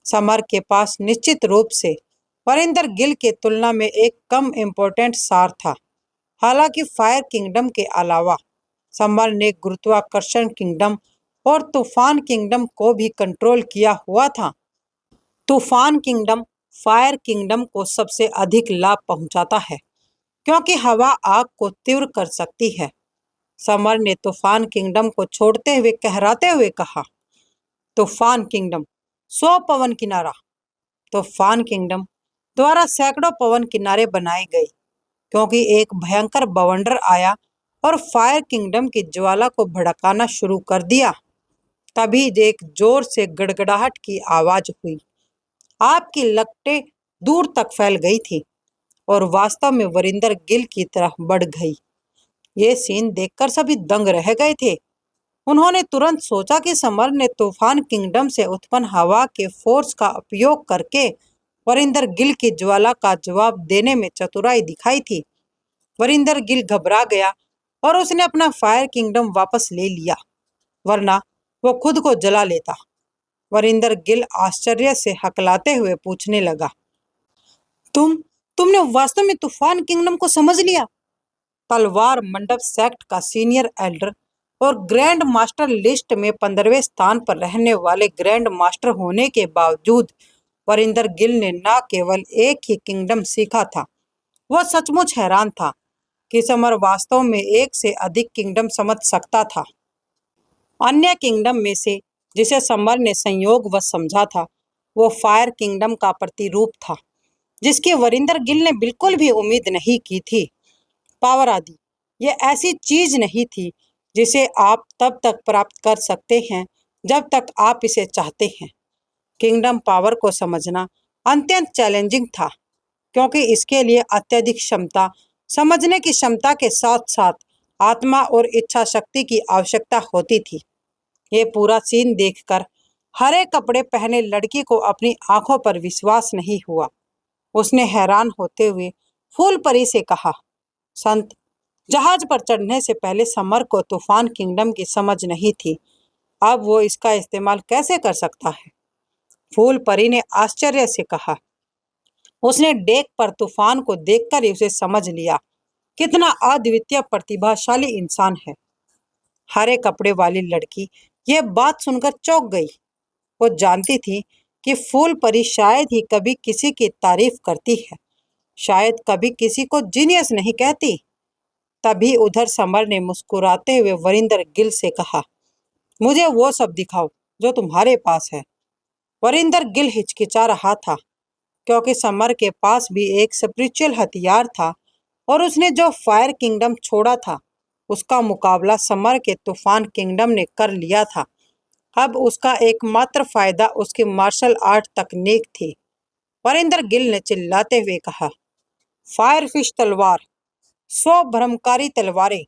समर के पास निश्चित रूप से वरिंदर गिल के तुलना में एक कम इम्पोर्टेंट सार था। हालांकि फायर किंगडम के अलावा समर ने गुरुत्वाकर्षण किंगडम और तूफान किंगडम को भी कंट्रोल किया हुआ था। तूफान किंगडम फायर किंगडम को सबसे अधिक लाभ पहुंचाता है, क्योंकि हवा आग को तीव्र कर सकती है। समर ने तूफान किंगडम को छोड़ते हुए कहराते हुए कहा, तूफान किंगडम 100 पवन किनारा। तूफान किंगडम द्वारा सैकड़ों पवन किनारे बनाए गए, क्योंकि एक भयंकर बवंडर आया और फायर किंगडम की ज्वाला को भड़काना शुरू कर दिया। तभी एक जोर से गड़गड़ाहट की आवाज हुई। आपकी लपटें दूर तक फैल गई थी और वास्तव में वरिंदर गिल की तरफ बढ़ गई। ये सीन देखकर सभी दंग रह गए थे। उन्होंने तुरंत सोचा कि समर ने तूफान किंगडम से उत्पन्न हवा के फोर्स का उपयोग करके वरिंदर गिल की ज्वाला का जवाब देने में चतुराई दिखाई थी। वरिंदर गिल घबरा गया और उसने अपना फायर किंगडम वापस ले लिया, वरना वो खुद को जला लेता। वरिंदर गिल आश्चर्य से हकलाते हुए पूछने लगा, तुमने वास्तव में तूफान किंगडम को समझ लिया? तलवार मंडप सेक्ट का सीनियर एल्डर और ग्रैंड मास्टर लिस्ट में 15वें स्थान पर रहने वाले ग्रैंड मास्टर होने के बावजूद वरिंदर गिल ने न केवल एक ही किंगडम सीखा था, वह सचमुच हैरान था कि समर वास्तव में एक से अधिक किंगडम समझ सकता था। अन्य किंगडम में से जिसे समर ने संयोगवश समझा था, वो फायर किंगडम का प्रतिरूप था, जिसकी वरिंदर गिल ने बिल्कुल भी उम्मीद नहीं की थी। पावर आदि ये ऐसी चीज नहीं थी जिसे आप तब तक प्राप्त कर सकते हैं जब तक आप इसे चाहते हैं। किंगडम पावर को समझना अत्यंत चैलेंजिंग था, क्योंकि इसके लिए अत्यधिक क्षमता, समझने की क्षमता के साथ साथ आत्मा और इच्छा शक्ति की आवश्यकता होती थी। ये पूरा सीन देखकर हरे कपड़े पहने लड़की को अपनी आंखों पर विश्वास नहीं हुआ। उसने हैरान होते हुए फूल परी से कहा, संत, जहाज पर चढ़ने से पहले समर को तूफान किंगडम की समझ नहीं थी, अब वो इसका इस्तेमाल कैसे कर सकता है? फूल परी ने आश्चर्य से कहा। उसने डेक पर तूफान को देखकर ही उसे समझ लिया, कितना अद्वितीय प्रतिभाशाली इंसान है। हरे कपड़े वाली लड़की यह बात सुनकर चौंक गई। वो जानती थी कि फूल परी शायद ही कभी किसी की तारीफ करती है, शायद कभी किसी को जीनियस नहीं कहती। तभी उधर समर ने मुस्कुराते हुए वरिंदर गिल से कहा, मुझे वो सब दिखाओ जो तुम्हारे पास है। वरिंदर गिल हिचकिचा रहा था, क्योंकि समर के पास भी एक स्पिरिचुअल हथियार था और उसने जो फायर किंगडम छोड़ा था, उसका मुकाबला समर के तूफान किंगडम ने कर लिया था। अब उसका एकमात्र फायदा उसकी मार्शल आर्ट तकनीक थी। वरिंदर गिल ने चिल्लाते हुए कहा, फायर फिश तलवार, 100 भ्रमकारी तलवारें।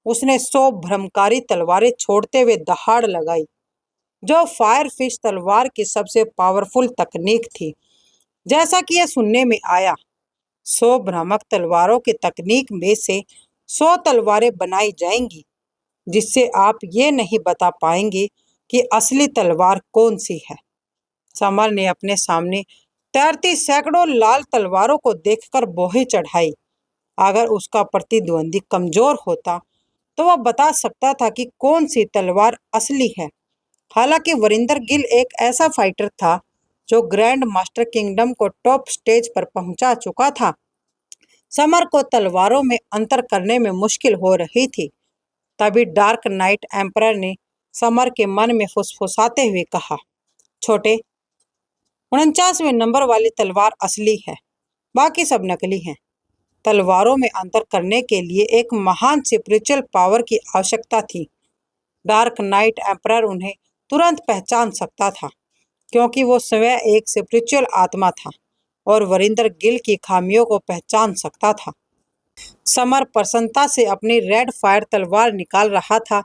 उसने 100 भ्रमकारी तलवारें छोड़ते हुए दहाड़ लगाई, जो फायर फिश तलवार की सबसे पावरफुल तकनीक थी। जैसा कि यह सुनने में आया, 100 भ्रामक तलवारों की तकनीक में से 100 तलवारें बनाई जाएंगी, जिससे आप ये नहीं बता पाएंगे कि असली तलवार कौन सी है। समर ने अपने सामने तैरती सैकड़ों लाल तलवारों को देखकर बोहे चढ़ाई। अगर उसका प्रतिद्वंदी कमजोर होता तो वह बता सकता था कि कौन सी तलवार असली है। हालांकि वरिंदर गिल एक ऐसा फाइटर था जो ग्रैंड मास्टर किंगडम को टॉप स्टेज पर पहुंचा चुका था। समर को तलवारों में अंतर करने में मुश्किल हो रही थी। तभी डार्क नाइट एम्परर ने समर के मन में फुसफुसाते हुए कहा, छोटे, 49वें नंबर वाली तलवार असली है, बाकी सब नकली हैं। तलवारों में अंतर करने के लिए एक महान स्पिरिचुअल पावर की आवश्यकता थी। डार्क नाइट एम्परर उन्हें तुरंत पहचान सकता था, क्योंकि वो स्वयं एक स्पिरिचुअल आत्मा था और वरिंदर गिल की खामियों को पहचान सकता था। समर प्रसन्नता से अपनी रेड फायर तलवार निकाल रहा था।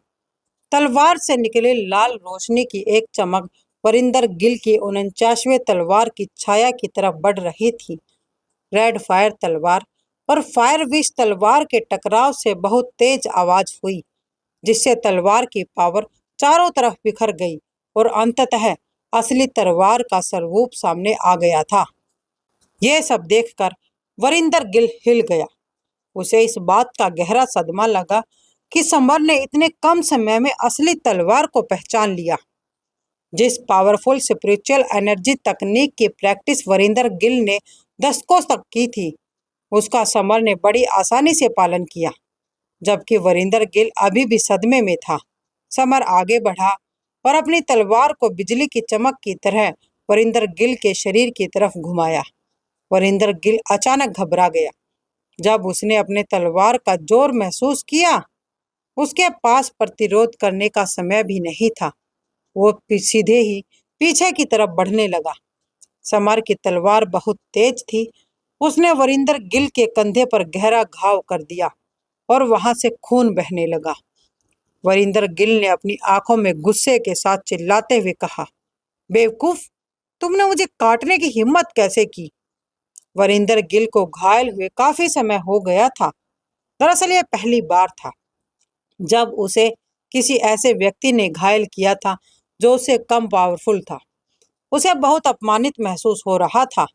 तलवार से निकले लाल रोशनी की एक चमक वरिंदर गिल की 49वें तलवार की छाया की तरफ बढ़ रही थी। रेड फायर तलवार और फायर विश तलवार के टकराव से बहुत तेज आवाज हुई, जिससे तलवार की पावर चारों तरफ बिखर गई और अंततः असली तलवार का स्वरूप सामने आ गया था। यह सब देखकर वरिंदर गिल हिल गया। उसे इस बात का गहरा सदमा लगा कि समर ने इतने कम समय में असली तलवार को पहचान लिया। जिस पावरफुल स्पिरिचुअल एनर्जी तकनीक की प्रैक्टिस वरिंदर गिल ने दशकों तक की थी, उसका समर ने बड़ी आसानी से पालन किया, जबकि वरिंदर गिल अभी भी सदमे में था। समर आगे बढ़ा और अपनी तलवार को बिजली की चमक की तरह वरिंदर गिल के शरीर की तरफ घुमाया। वरिंदर गिल अचानक घबरा गया। जब उसने अपने तलवार का जोर महसूस किया, उसके पास प्रतिरोध करने का समय भी नहीं था। वो सीधे ही पीछे की तरफ बढ़ने लगा। समर की तलवार बहुत तेज थी। उसने वरिंदर गिल के कंधे पर गहरा घाव कर दिया और वहां से खून बहने लगा। वरिंदर गिल ने अपनी आंखों में गुस्से के साथ चिल्लाते हुए कहा, बेवकूफ, तुमने मुझे काटने की हिम्मत कैसे की? वरिंदर गिल को घायल हुए काफी समय हो गया था। दरअसल यह पहली बार था जब उसे किसी ऐसे व्यक्ति ने घायल किया था जो उससे कम पावरफुल था। उसे बहुत अपमानित महसूस हो रहा था।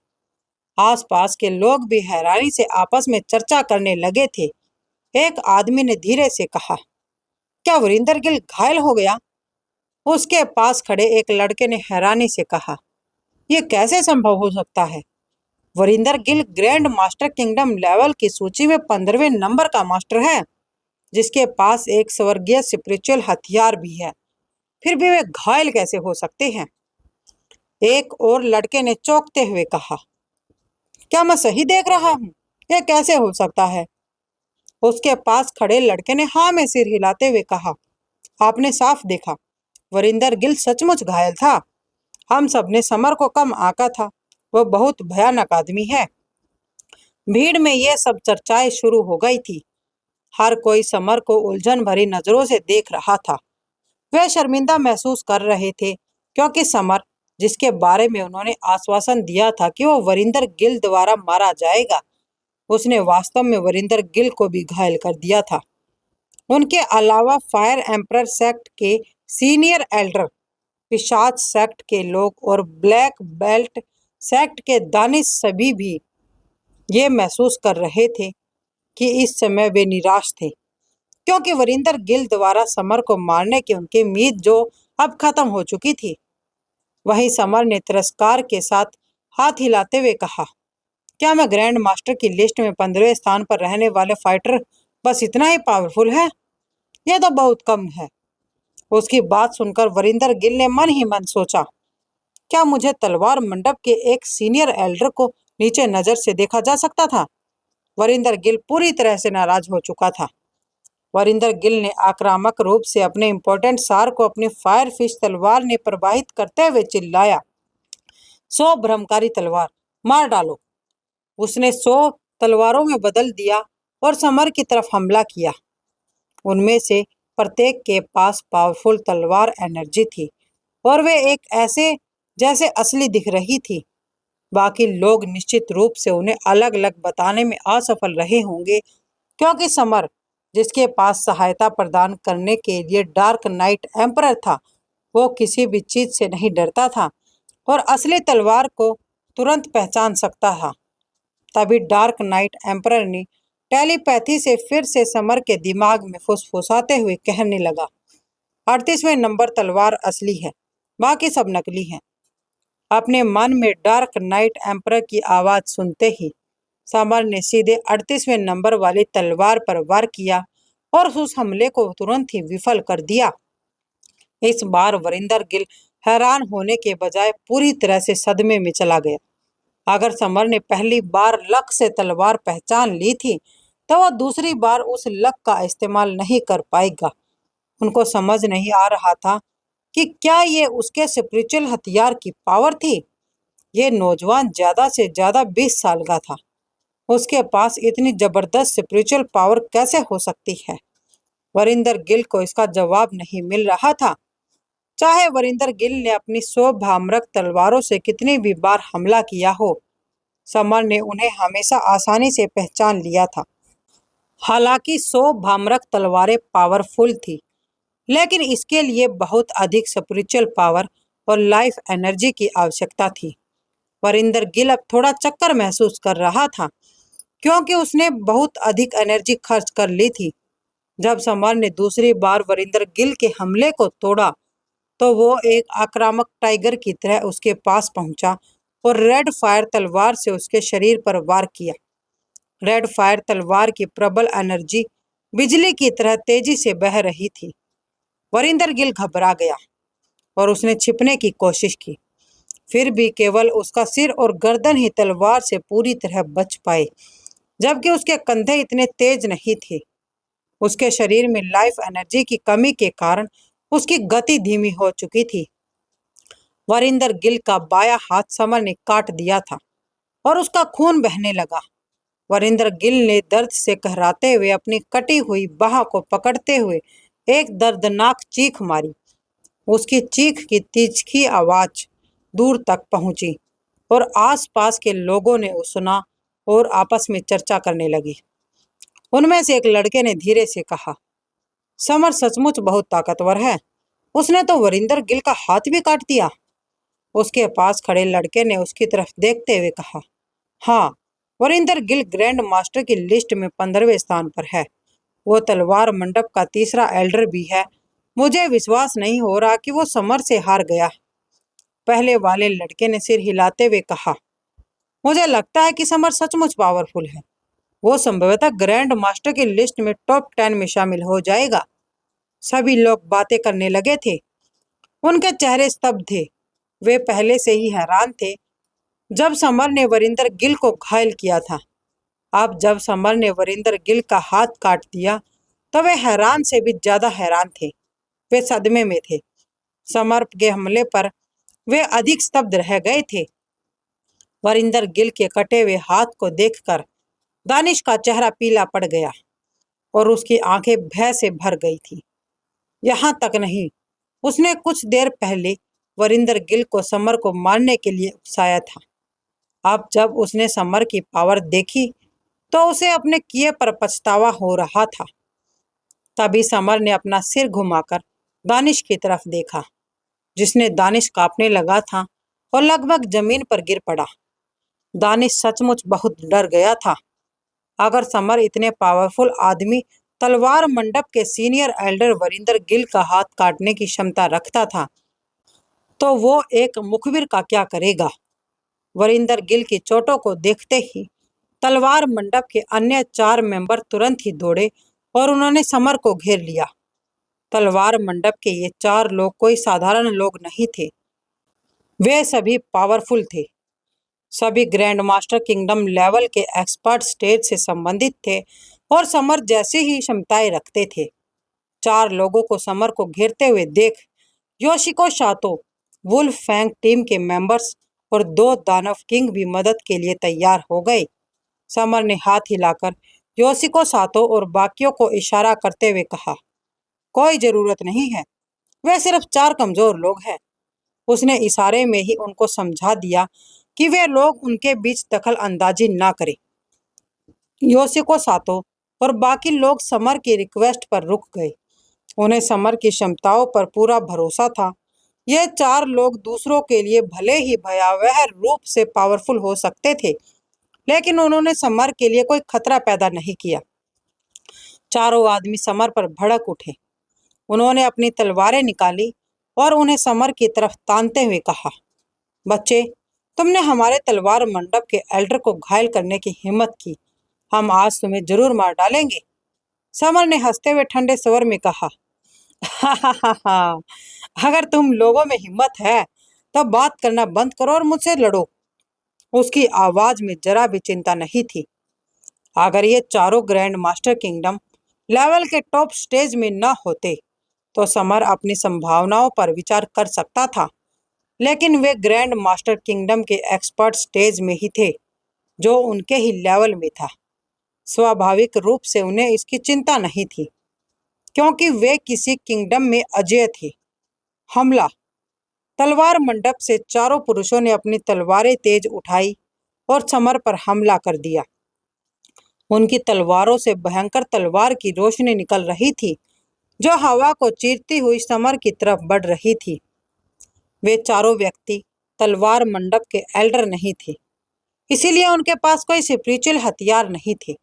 आसपास के लोग भी हैरानी से आपस में चर्चा करने लगे थे। एक आदमी ने धीरे से कहा, क्या वरिंदर गिल घायल हो गया? उसके पास खड़े एक लड़के ने हैरानी से कहा, यह कैसे संभव हो सकता है? Varinder Gill grand master kingdom level की सूची में 15वें नंबर का मास्टर है, जिसके पास एक स्वर्गीय स्पिरिचुअल हथियार भी है। फिर भी वे घायल कैसे हो सकते हैं? एक और लड़के ने चौंकते हुए कहा, क्या मैं सही देख रहा हूँ? यह कैसे हो सकता है? उसके पास खड़े लड़के ने हाँ में सिर हिलाते हुए कहा, आपने साफ देखा, वरिंदर गिल सचमुच घायल था। हम सब ने समर को कम आंका था। वह बहुत भयानक आदमी है। भीड़ में ये सब चर्चाएं शुरू हो गई थी। हर कोई समर को उलझन भरी नजरों से देख रहा था। वे शर्मिंदा महसूस कर रहे थे क्योंकि समर, जिसके बारे में उन्होंने आश्वासन दिया था कि वो वरिंदर गिल द्वारा मारा जाएगा, उसने वास्तव में वरिंदर गिल को भी घायल कर दिया था। उनके अलावा फायर एम्परर सेक्ट के सीनियर एल्डर, पिशाच सेक्ट के लोग और ब्लैक बेल्ट सेक्ट के दानिश सभी भी ये महसूस कर रहे थे कि इस समय वे निराश थे, क्योंकि वरिंदर गिल द्वारा समर को मारने की उनकी उम्मीद जो अब खत्म हो चुकी थी। वहीं समर ने तिरस्कार के साथ हाथ हिलाते हुए कहा, क्या मैं ग्रैंड मास्टर की लिस्ट में 15वें स्थान पर रहने वाले फाइटर बस इतना ही पावरफुल है? यह तो बहुत कम है। उसकी बात सुनकर वरिंदर गिल ने मन ही मन सोचा, क्या मुझे तलवार मंडप के एक सीनियर एल्डर को नीचे नजर से देखा जा सकता था? वरिंदर गिल पूरी तरह से नाराज हो चुका था। वरिंदर गिल ने आक्रामक रूप से अपने इंपॉर्टेंट सार को अपनी फायर फिश तलवार ने प्रवाहित करते हुए चिल्लाया, 100 भ्रमकारी तलवार, मार डालो। उसने 100 तलवारों में बदल दिया और समर की तरफ हमला किया। उनमें से प्रत्येक के पास पावरफुल तलवार एनर्जी थी और वे एक ऐसे जैसे असली दिख रही थी। बाकी लोग निश्चित रूप से उन्हें अलग अलग बताने में असफल रहे होंगे, क्योंकि समर, जिसके पास सहायता प्रदान करने के लिए डार्क नाइट एम्परर था, वो किसी भी चीज से नहीं डरता था और असली तलवार को तुरंत पहचान सकता था। तभी डार्क नाइट एम्परर ने टेलीपैथी से फिर से समर के दिमाग में फुसफुसाते हुए कहने लगा, 38वें नंबर तलवार असली है, बाकी सब नकली हैं। अपने मन में डार्क नाइट एम्परर की आवाज सुनते ही समर ने सीधे 38वें नंबर वाली तलवार पर वार किया और उस हमले को तुरंत ही विफल कर दिया। इस बार वरिंदर गिल हैरान होने के बजाय पूरी तरह से सदमे में चला गया। अगर समर ने पहली बार लक से तलवार पहचान ली थी, तो वह दूसरी बार उस लक का इस्तेमाल नहीं कर पाएगा। उनको समझ नहीं आ रहा था कि क्या ये उसके स्पिरिचुअल हथियार की पावर थी। ये नौजवान ज्यादा से ज्यादा 20 साल का था। उसके पास इतनी जबरदस्त स्पिरिचुअल पावर कैसे हो सकती है? वरिंदर गिल को इसका जवाब नहीं मिल रहा था। चाहे वरिंदर गिल ने अपनी 100 भामरक तलवारों से कितनी भी बार हमला किया हो, समर ने उन्हें हमेशा आसानी से पहचान लिया था। हालांकि 100 भामरक तलवारें पावरफुल थी, लेकिन इसके लिए बहुत अधिक स्पिरिचुअल पावर और लाइफ एनर्जी की आवश्यकता थी। वरिंदर गिल अब थोड़ा चक्कर महसूस कर रहा था, क्योंकि उसने बहुत अधिक एनर्जी खर्च कर ली थी। जब समर ने दूसरी बार वरिंदर गिल के हमले को तोड़ा, तो वो एक आक्रामक टाइगर की तरह उसके पास पहुंचा और रेड फायर तलवार से उसके शरीर पर वार किया। रेड फायर तलवार की प्रबल एनर्जी बिजली की तरह तेजी से बह रही थी। वरिंदर गिल घबरा गया और उसने छिपने की कोशिश की। फिर भी केवल उसका सिर और गर्दन ही तलवार से पूरी तरह बच पाए, जबकि उसके कंधे इतने तेज नहीं थे। उसके शरीर में लाइफ एनर्जी की कमी के कारण उसकी गति धीमी हो चुकी थी। वरिंदर गिल का बायां हाथ समर ने काट दिया था और उसका खून बहने लगा। वरिंदर गिल ने दर्द से कहराते हुए अपनी कटी हुई बाह को पकड़ते हुए एक दर्दनाक चीख मारी। उसकी चीख की तीखी आवाज दूर तक पहुंची और आसपास के लोगों ने सुना और आपस में चर्चा करने लगी। उनमें से एक लड़के ने धीरे से कहा, समर सचमुच बहुत ताकतवर है। उसने तो वरिंदर गिल का हाथ भी काट दिया। उसके पास खड़े लड़के ने उसकी तरफ देखते हुए कहा, हाँ, वरिंदर गिल ग्रैंड मास्टर की लिस्ट में 15वें स्थान पर है। वो तलवार मंडप का तीसरा एल्डर भी है। मुझे विश्वास नहीं हो रहा कि वो समर से हार गया। पहले वाले लड़के ने सिर हिलाते हुए कहा, मुझे लगता है कि समर सचमुच पावरफुल है। वो संभवतः ग्रैंड मास्टर की लिस्ट में टॉप 10 में शामिल हो जाएगा। सभी लोग बातें करने लगे थे। उनके चेहरे स्तब्ध थे। वे पहले से ही हैरान थे जब समर ने वरिंदर गिल को घायल किया था। अब जब समर ने वरिंदर गिल का हाथ काट दिया तो वे हैरान से भी ज्यादा हैरान थे। वे सदमे में थे। समर के हमले पर वे अधिक स्तब्ध रह गए थे। वरिंदर गिल के कटे हुए हाथ को देखकर दानिश का चेहरा पीला पड़ गया और उसकी आंखें भय से भर गई थी। यहाँ तक नहीं, उसने कुछ देर पहले वरिंदर गिल को समर को मारने के लिए उकसाया था। अब जब उसने समर की पावर देखी तो उसे अपने किए पर पछतावा हो रहा था। तभी समर ने अपना सिर घुमाकर दानिश की तरफ देखा, जिसने दानिश कांपने लगा था और लगभग जमीन पर गिर पड़ा। दानिश सचमुच बहुत डर गया था। अगर समर इतने पावरफुल आदमी तलवार मंडप के सीनियर एल्डर वरिंदर गिल का हाथ काटने की क्षमता रखता था तो वो एक मुखबिर का क्या करेगा। वरिंदर गिल की चोटों को देखते ही तलवार मंडप के अन्य 4 मेंबर तुरंत ही दौड़े और उन्होंने समर को घेर लिया। तलवार मंडप के ये 4 लोग कोई साधारण लोग नहीं थे। वे सभी पावरफुल थे। सभी ग्रैंड मास्टर किंगडम लेवल के एक्सपर्ट स्टेज से संबंधित थे और समर जैसी ही क्षमताएं रखते थे। 4 लोगों को समर को घेरते हुए देख योशिको सातो, वुल्फ फैंग टीम के मेंबर्स और 2 दानव किंग भी मदद के लिए तैयार हो गए। समर ने हाथ हिलाकर योशिको सातो और बाकियों को इशारा करते हुए कहा, कोई जरूरत नहीं है, वे सिर्फ 4 कमजोर लोग हैं। उसने इशारे में ही उनको समझा दिया कि वे लोग उनके बीच दखल अंदाजी ना करें। योशिको सातो और बाकी लोग समर की रिक्वेस्ट पर रुक गए। उन्हें समर की क्षमताओं पर पूरा भरोसा था। ये 4 लोग दूसरों के लिए भले ही भयावह रूप से पावरफुल हो सकते थे, लेकिन उन्होंने समर के लिए कोई खतरा पैदा नहीं किया। चारों आदमी समर पर भड़क उठे। उन्होंने अपनी तलवारें निकाली और उन्हें समर की तरफ तानते हुए कहा, बच्चे, तुमने हमारे तलवार मंडप के एल्डर को घायल करने की हिम्मत की। हम आज तुम्हें जरूर मार डालेंगे। समर ने हंसते हुए ठंडे स्वर में कहा, हा हा हा हा, अगर तुम लोगों में हिम्मत है तो बात करना बंद करो और मुझसे लड़ो। उसकी आवाज में जरा भी चिंता नहीं थी। अगर ये चारों ग्रैंड मास्टर किंगडम लेवल के टॉप स्टेज में न होते तो समर अपनी संभावनाओं पर विचार कर सकता था, लेकिन वे ग्रैंड मास्टर किंगडम के एक्सपर्ट स्टेज में ही थे, जो उनके ही लेवल में था। स्वाभाविक रूप से उन्हें इसकी चिंता नहीं थी, क्योंकि वे किसी किंगडम में अजेय थे। हमला। तलवार मंडप से चारों पुरुषों ने अपनी तलवारें तेज उठाई और समर पर हमला कर दिया। उनकी तलवारों से भयंकर तलवार की रोशनी निकल रही थी, जो हवा को चीरती हुई समर की तरफ बढ़ रही थी। वे चारों व्यक्ति तलवार मंडप के एल्डर नहीं थे, इसीलिए उनके पास कोई स्पिरिचुअल हथियार नहीं थे।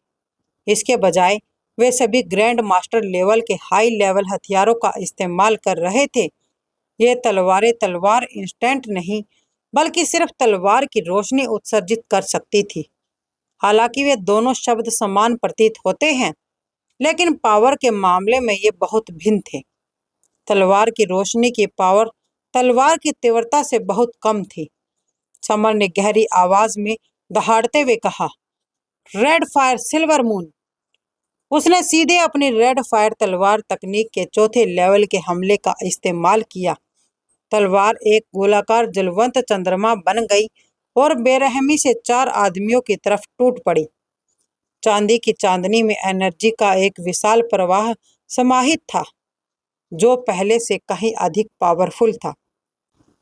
इसके बजाय वे सभी ग्रैंड मास्टर लेवल के हाई लेवल हथियारों का इस्तेमाल कर रहे थे। ये तलवारें तलवार इंस्टेंट नहीं, बल्कि सिर्फ तलवार की रोशनी उत्सर्जित कर सकती थी। हालांकि वे दोनों शब्द समान प्रतीत होते हैं, लेकिन पावर के मामले में ये बहुत भिन्न थे। तलवार की रोशनी की पावर तलवार की तीव्रता से बहुत कम थी। समर ने गहरी आवाज में दहाड़ते हुए कहा, रेड फायर सिल्वर मून। उसने सीधे अपनी रेड फायर तलवार तकनीक के चौथे लेवल के हमले का इस्तेमाल किया। तलवार एक गोलाकार जलवंत चंद्रमा बन गई और बेरहमी से 4 आदमियों की तरफ टूट पड़ी। चांदी की चांदनी में एनर्जी का एक विशाल प्रवाह समाहित था, जो पहले से कहीं अधिक पावरफुल था।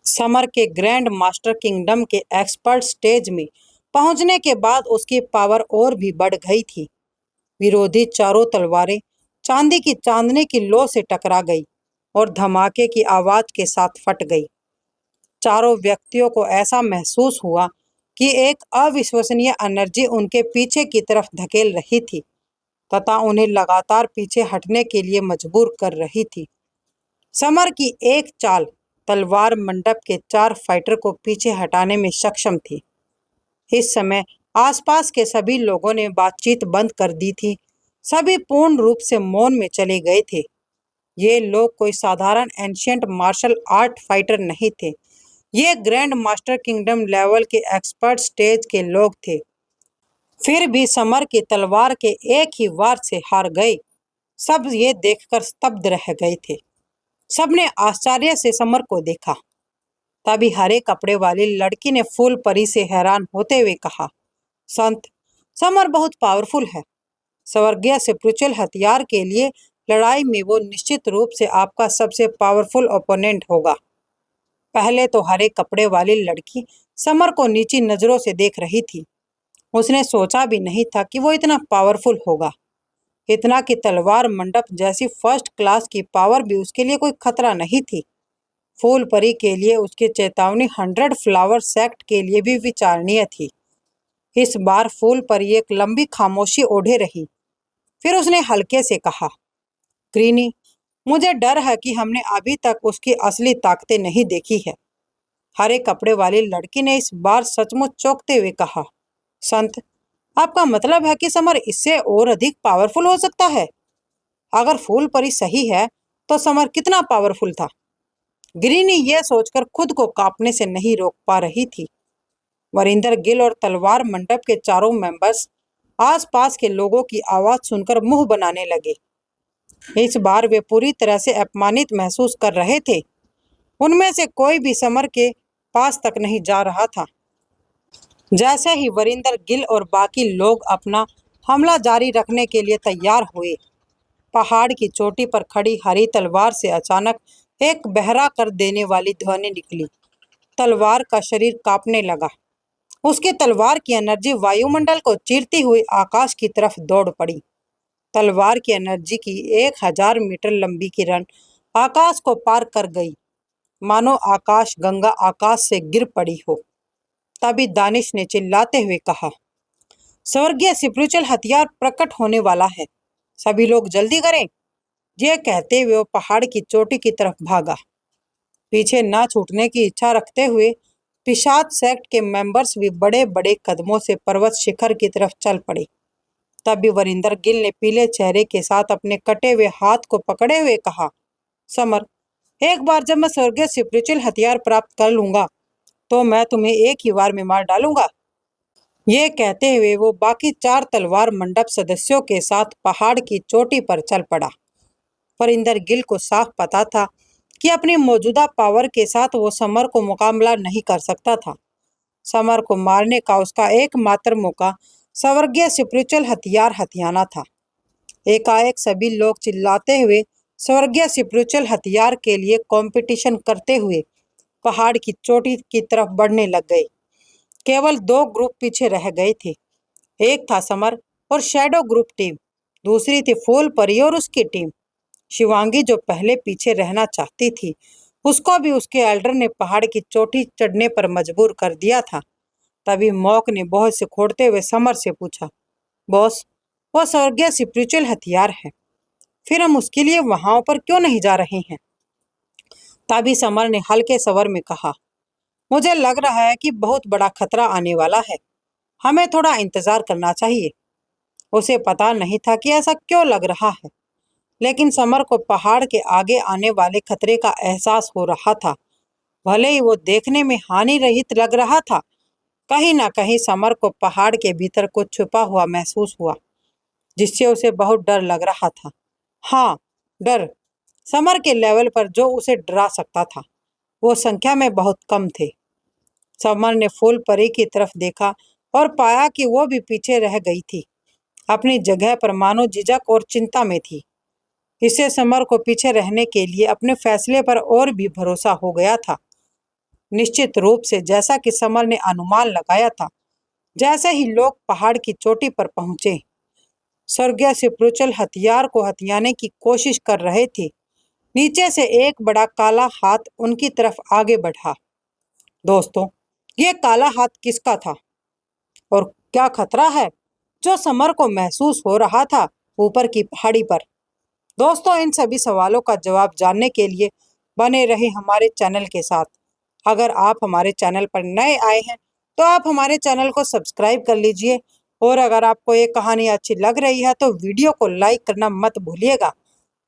समर के ग्रैंड मास्टर किंगडम के एक्सपर्ट स्टेज में पहुंचने के बाद उसकी पावर और भी बढ़ गई थी। विरोधी चारों तलवारें चांदी की चांदनी की लो से टकरा गई और धमाके की आवाज के साथ फट गई। चारों व्यक्तियों को ऐसा महसूस हुआ कि एक अविश्वसनीय एनर्जी उनके पीछे की तरफ धकेल रही थी तथा उन्हें लगातार पीछे हटने के लिए मजबूर कर रही थी। समर की एक चाल तलवार मंडप के 4 फाइटर को पीछे हटाने में सक्षम थी। इस समय आसपास के सभी लोगों ने बातचीत बंद कर दी थी। सभी पूर्ण रूप से मौन में चले गए थे। ये लोग कोई साधारण एंशियंट मार्शल आर्ट फाइटर नहीं थे। ये ग्रैंड मास्टर किंगडम लेवल के एक्सपर्ट स्टेज के लोग थे। फिर भी समर की तलवार के एक ही वार से हार गए। सब ये देखकर स्तब्ध रह गए थे। सबने आश्चर्य से समर को देखा। तभी हरे कपड़े वाली लड़की ने फूल परी से हैरान होते हुए कहा, संत, समर बहुत पावरफुल है। स्वर्गीय स्पिरिचुअल हथियार के लिए लड़ाई में वो निश्चित रूप से आपका सबसे पावरफुल ओपोनेंट होगा। पहले तो हरे कपड़े वाली लड़की समर को नीची नजरों से देख रही थी। उसने सोचा भी नहीं था कि वो इतना पावरफुल होगा। इतना कि तलवार मंडप जैसी फर्स्ट क्लास की पावर भी उसके लिए कोई खतरा नहीं थी। फूल परी के लिए उसकी चेतावनी 100 फ्लावर सेक्ट के लिए भी विचारणीय थी। इस बार फूल परी एक लंबी खामोशी ओढ़े रही। फिर उसने हल्के से कहा, ग्रीनी, मुझे डर है कि हमने अभी तक उसकी असली ताकतें नहीं देखी है। हरे कपड़े वाली लड़की ने इस बार सचमुच चौंकते हुए कहा, संत, आपका मतलब है कि समर इससे और अधिक पावरफुल हो सकता है? अगर फूल परी सही है तो समर कितना पावरफुल था? ग्रीनी यह सोचकर खुद को कांपने से नहीं रोक पा रही थी। वरिंदर गिल और तलवार मंडप के चारों मेंबर्स आसपास के लोगों की आवाज सुनकर मुंह बनाने लगे। इस बार वे पूरी तरह से अपमानित महसूस कर रहे थे। उनमें से कोई भी समर के पास तक नहीं जा रहा था। जैसे ही वरिंदर गिल और बाकी लोग अपना हमला जारी रखने के लिए तैयार हुए, पहाड़ की चोटी पर खड़ी हरी तलवार से अचानक एक बहरा कर देने वाली ध्वनि निकली। तलवार का शरीर कांपने लगा। उसकी तलवार की एनर्जी वायुमंडल को चीरती हुई आकाश की तरफ दौड़ पड़ी। तलवार की एनर्जी की 1000 मीटर लंबी किरण आकाश को पार कर गई, मानो आकाश गंगा आकाश से गिर पड़ी हो। तभी दानिश ने चिल्लाते हुए कहा, स्वर्गीय स्पिरिचुअल हथियार प्रकट होने वाला है, सभी लोग जल्दी करें। यह कहते हुए वो पहाड़ की चोटी की तरफ भागा। पीछे न छूटने की इच्छा रखते हुए पिशाच सेक्ट के मेंबर्स भी बड़े बड़े कदमों से पर्वत शिखर की तरफ चल पड़े। तभी वरिंदर गिल ने पीले चेहरे के साथ अपने कटे हुए हाथ को पकड़े हुए कहा, समर, एक बार जब मैं स्वर्गीय स्पिरिचुअल हथियार प्राप्त कर लूंगा तो मैं तुम्हें एक ही बार में मार डालूंगा। ये कहते हुए वो बाकी 4 तलवार मंडप सदस्यों के साथ पहाड़ की चोटी पर चल पड़ा। वरिंदर गिल को साफ पता था कि अपनी मौजूदा पावर के साथ वो समर को मुकाबला नहीं कर सकता था। समर को मारने का उसका एकमात्र मौका स्वर्गीय स्पिरिचुअल हथियार हथियाना था। एकाएक सभी लोग चिल्लाते हुए स्वर्गीय स्पिरिचुअल हथियार के लिए कंपटीशन करते हुए पहाड़ की चोटी की तरफ बढ़ने लग गए। केवल 2 ग्रुप पीछे रह गए थे। एक था समर और शैडो ग्रुप टीम, दूसरी थी फूल परी और उसकी टीम। शिवांगी, जो पहले पीछे रहना चाहती थी, उसको भी उसके एल्डर ने पहाड़ की चोटी चढ़ने पर मजबूर कर दिया था। तभी मॉक ने बहुत से खोड़ते हुए समर से पूछा, बॉस, वो स्वर्गीय स्पिरिचुअल हथियार है, फिर हम उसके लिए वहां पर क्यों नहीं जा रहे हैं? तभी समर ने हल्के स्वर में कहा, मुझे लग रहा है कि बहुत बड़ा खतरा आने वाला है, हमें थोड़ा इंतजार करना चाहिए। उसे पता नहीं था कि ऐसा क्यों लग रहा है, लेकिन समर को पहाड़ के आगे आने वाले खतरे का एहसास हो रहा था। भले ही वो देखने में हानि रहित लग रहा था, कहीं ना कहीं समर को पहाड़ के भीतर कुछ छुपा हुआ महसूस हुआ, जिससे उसे बहुत डर लग रहा था। हाँ, डर। समर के लेवल पर जो उसे डरा सकता था, वो संख्या में बहुत कम थे। समर ने फूल परी की तरफ देखा और पाया कि वो भी पीछे रह गई थी, अपनी जगह पर मानो झिझक और चिंता में थी। इससे समर को पीछे रहने के लिए अपने फैसले पर और भी भरोसा हो गया था। निश्चित रूप से जैसा कि समर ने अनुमान लगाया था। जैसे ही लोग पहाड़ की चोटी पर पहुंचे, स्वर्गीय सिप्रुचल हथियार को हथियाने की कोशिश कर रहे थे। नीचे से एक बड़ा काला हाथ उनकी तरफ आगे बढ़ा। दोस्तों, ये काला हाथ किसका था और क्या खतरा है जो समर को महसूस हो रहा था ऊपर की पहाड़ी पर? दोस्तों, इन सभी सवालों का जवाब जानने के लिए बने रहे हमारे चैनल के साथ। अगर आप हमारे चैनल पर नए आए हैं तो आप हमारे चैनल को सब्सक्राइब कर लीजिए, और अगर आपको ये कहानी अच्छी लग रही है तो वीडियो को लाइक करना मत भूलिएगा।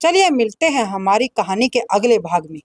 चलिए मिलते हैं हमारी कहानी के अगले भाग में।